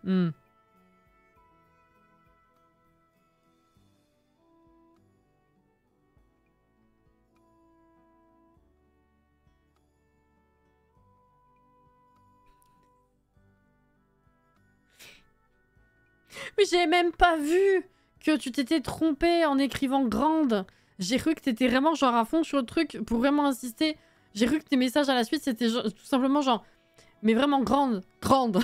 Mais j'ai même pas vu que tu t'étais trompé en écrivant grande. J'ai cru que t'étais vraiment genre à fond sur le truc pour vraiment insister. J'ai cru que tes messages à la suite c'était tout simplement genre... Mais vraiment grande. Grande.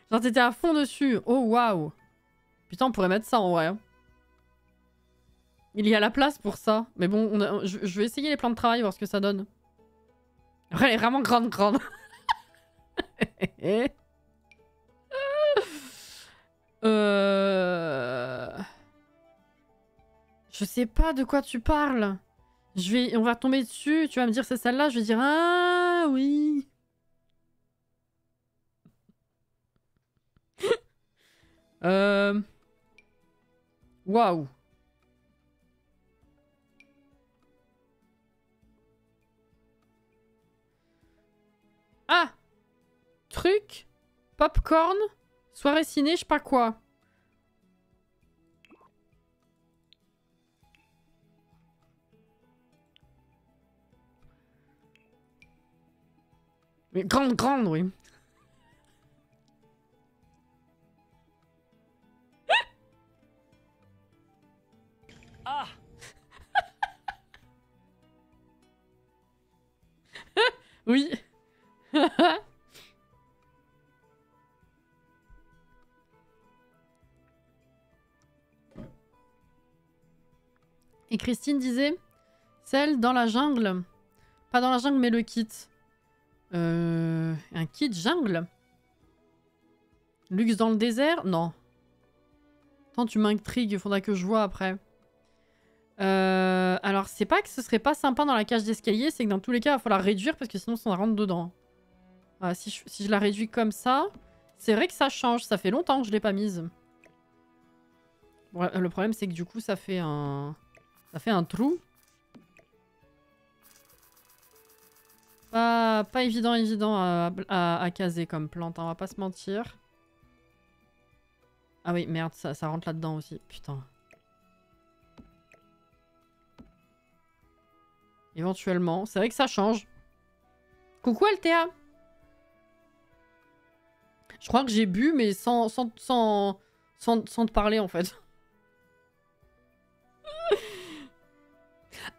Genre t'étais à fond dessus. Oh waouh. Putain on pourrait mettre ça en vrai. Hein. Il y a la place pour ça. Mais bon, je vais essayer les plans de travail, voir ce que ça donne. Elle est vraiment grande. Je sais pas de quoi tu parles. On va tomber dessus, tu vas me dire c'est celle-là, je vais dire ah oui. Waouh. Ah. Truc. Popcorn. Soirée ciné, je sais pas quoi. Mais grande, oui. Ah. Oui. Et Christine disait, celle dans la jungle. Pas dans la jungle, mais le kit. Un kit jungle? Luxe dans le désert? Non. Attends, tu m'intrigues, faudra que je vois après. Alors, c'est pas que ce serait pas sympa dans la cage d'escalier, c'est que dans tous les cas, il va falloir réduire parce que sinon, ça rentre dedans. Voilà, si je la réduis comme ça, c'est vrai que ça change. Ça fait longtemps que je l'ai pas mise. Bon, le problème, c'est que du coup, ça fait un trou. Pas évident à caser comme plante, hein, on va pas se mentir. Ah oui, merde, ça rentre là-dedans aussi. Putain. Éventuellement. C'est vrai que ça change. Coucou Althea. Je crois que j'ai bu, mais sans te parler, en fait.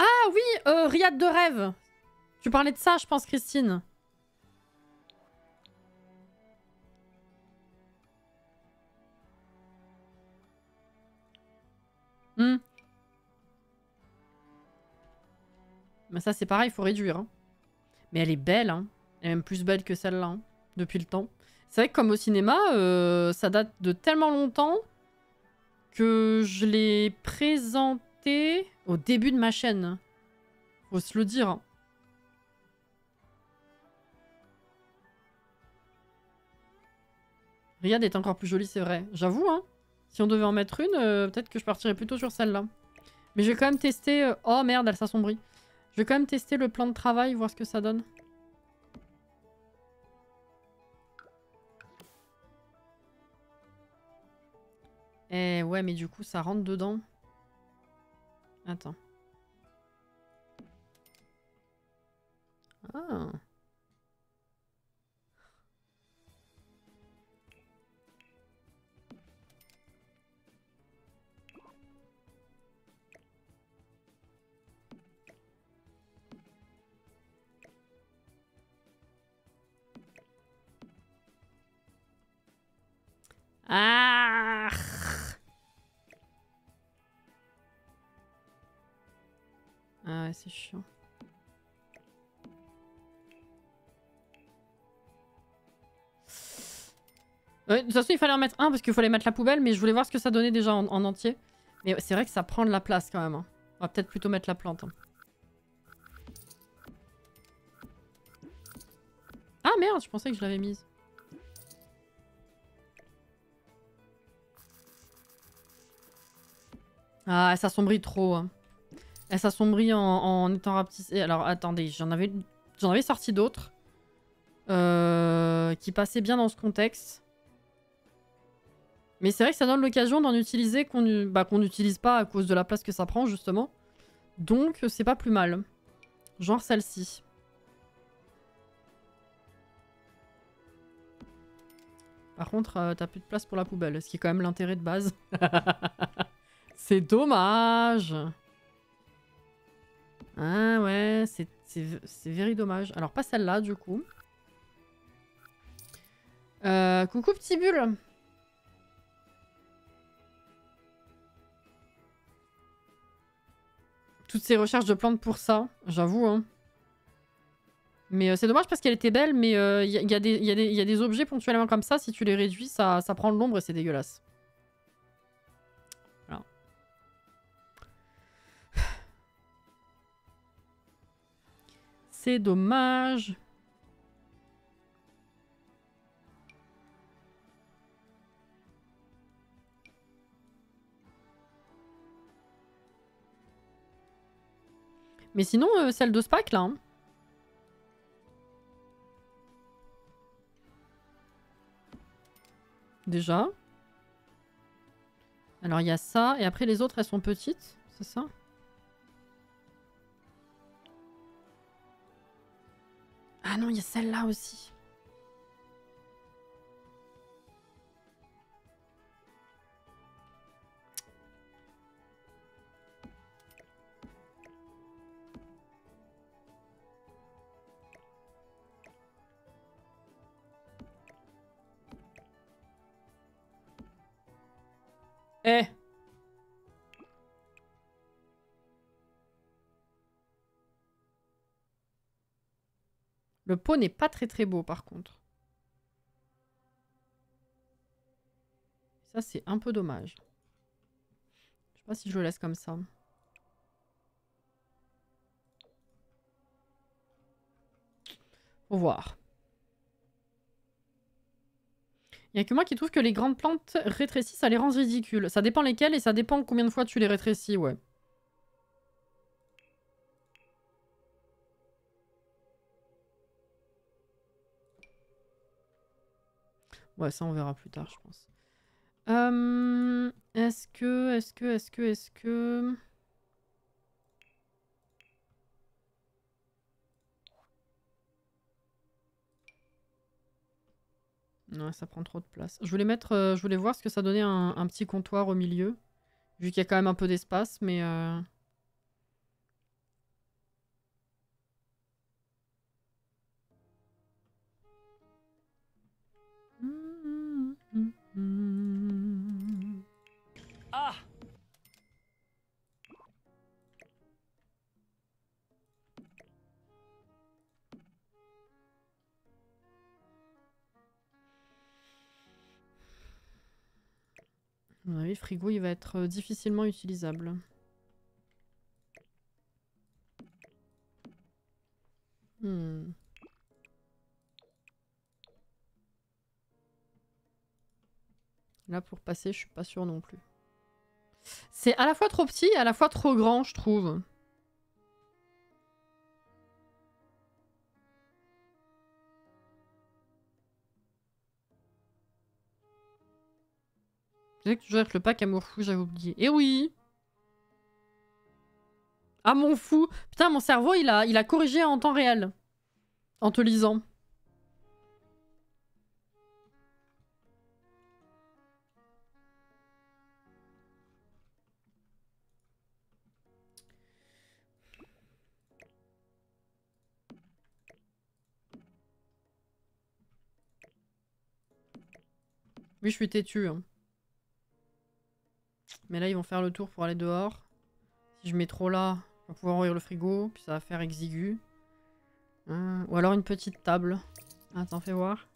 Ah oui, Riad de rêve. Tu parlais de ça, je pense, Christine. Mais ça, c'est pareil, il faut réduire. Hein. Mais elle est belle, hein. Elle est même plus belle que celle-là, hein, depuis le temps. C'est vrai que comme au cinéma, ça date de tellement longtemps que je l'ai présentée au début de ma chaîne. Faut se le dire. Hein. Riyad est encore plus jolie, c'est vrai. J'avoue, hein. Si on devait en mettre une, peut-être que je partirais plutôt sur celle-là. Mais je vais quand même tester... Oh merde, elle s'assombrit. Je vais quand même tester le plan de travail, voir ce que ça donne. Eh ouais, mais du coup, ça rentre dedans. Attends. Ah. Ah. Ah ouais, c'est chiant. Ouais, de toute façon, il fallait en mettre un parce qu'il fallait mettre la poubelle, mais je voulais voir ce que ça donnait déjà en entier. Mais c'est vrai que ça prend de la place quand même. Hein. On va peut-être plutôt mettre la plante. Hein. Ah merde, je pensais que je l'avais mise. Ah, elle s'assombrit trop. Hein. Elle s'assombrit en étant rapetissée. Alors attendez, j'en avais sorti d'autres. Qui passaient bien dans ce contexte. Mais c'est vrai que ça donne l'occasion d'en utiliser qu'on n'utilise pas à cause de la place que ça prend, justement. Donc, c'est pas plus mal. Genre celle-ci. Par contre, t'as plus de place pour la poubelle, ce qui est quand même l'intérêt de base. C'est dommage. Ah ouais, c'est very dommage. Alors, pas celle-là, du coup. Coucou, petit bulle. Toutes ces recherches de plantes pour ça, j'avoue. Hein. Mais c'est dommage parce qu'elle était belle, mais il y a des objets ponctuellement comme ça, si tu les réduis, ça prend de l'ombre et c'est dégueulasse. Voilà. C'est dommage. Mais sinon, celle de Spac, là. Hein. Déjà. Alors, il y a ça. Et après, les autres, elles sont petites. C'est ça? Ah non, il y a celle-là aussi. Eh! Le pot n'est pas très très beau, par contre. Ça, c'est un peu dommage. Je sais pas si je le laisse comme ça. Faut voir. Il n'y a que moi qui trouve que les grandes plantes rétrécies, ça les rend ridicules. Ça dépend lesquelles et ça dépend combien de fois tu les rétrécis, ouais. Ouais, ça on verra plus tard, je pense. Est-ce que... Non, ça prend trop de place. Je voulais mettre, je voulais voir ce que ça donnait un petit comptoir au milieu. Vu qu'il y a quand même un peu d'espace, mais... Ah! À mon avis, le frigo, il va être difficilement utilisable. Là, pour passer, je suis pas sûre non plus. C'est à la fois trop petit et à la fois trop grand, je trouve. Je sais que tu joues avec le pack Amour Fou, j'avais oublié. Eh oui! Ah mon fou! Putain, mon cerveau, il a corrigé en temps réel. En te lisant. Oui, je suis têtue. Hein. Mais là, ils vont faire le tour pour aller dehors. Si je mets trop là, on va pouvoir ouvrir le frigo, puis ça va faire exigu. Ou alors une petite table. Attends, fais voir.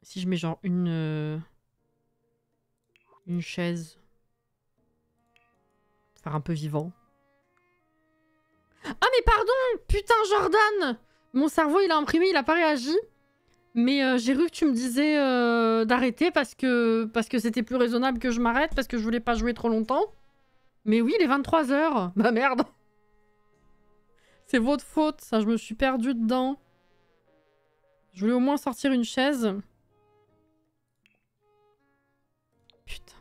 Si je mets genre une chaise. Faire un peu vivant. Ah mais pardon! Putain Jordan! Mon cerveau il a imprimé, il a pas réagi. Mais j'ai cru que tu me disais d'arrêter parce que c'était plus raisonnable que je m'arrête, parce que je voulais pas jouer trop longtemps. Mais oui, il est 23 h. Bah merde! C'est votre faute, ça, je me suis perdue dedans. Je voulais au moins sortir une chaise. Putain.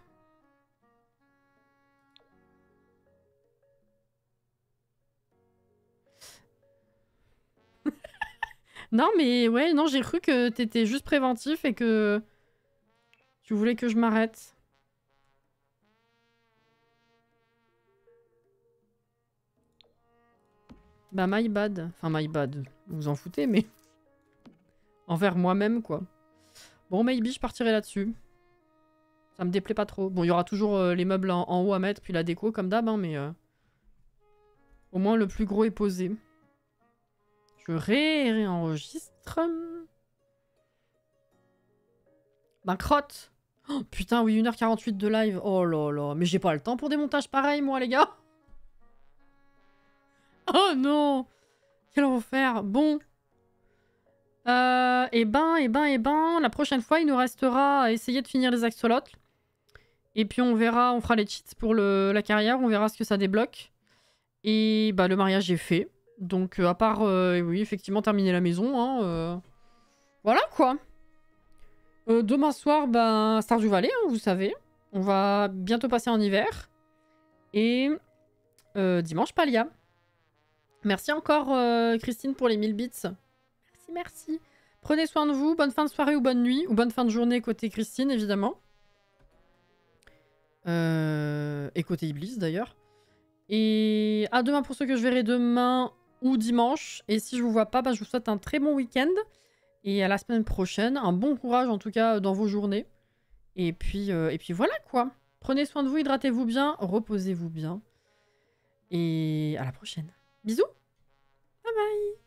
Non, mais ouais, non, j'ai cru que t'étais juste préventif et que tu voulais que je m'arrête. Bah, my bad. Enfin, my bad. Vous vous en foutez, mais... Envers moi-même, quoi. Bon, maybe, je partirai là-dessus. Ça me déplaît pas trop. Bon, il y aura toujours les meubles en haut à mettre, puis la déco, comme d'hab, hein, mais... Au moins, le plus gros est posé. Je réenregistre. Ben, crotte. Oh, putain, oui, 1h48 de live. Oh là là. Mais j'ai pas le temps pour des montages pareils, moi, les gars. Oh non. Quel enfer. Bon. La prochaine fois, il nous restera à essayer de finir les axolotls. Et puis on verra, on fera les cheats pour la carrière, on verra ce que ça débloque. Et bah le mariage est fait. Donc à part, oui, effectivement, terminer la maison. Hein, voilà quoi. Demain soir, ben, Stardew Valley, hein, vous savez. On va bientôt passer en hiver. Et dimanche, Palia. Merci encore, Christine, pour les 1000 bits. Merci, merci. Prenez soin de vous. Bonne fin de soirée ou bonne nuit. Ou bonne fin de journée côté Christine, évidemment. Et côté Iblis, d'ailleurs. Et à demain pour ceux que je verrai demain ou dimanche. Et si je vous vois pas, bah, je vous souhaite un très bon week-end. Et à la semaine prochaine. Un bon courage, en tout cas, dans vos journées. Et puis voilà, quoi. Prenez soin de vous, hydratez-vous bien, reposez-vous bien. Et à la prochaine. Bisous. Bye bye.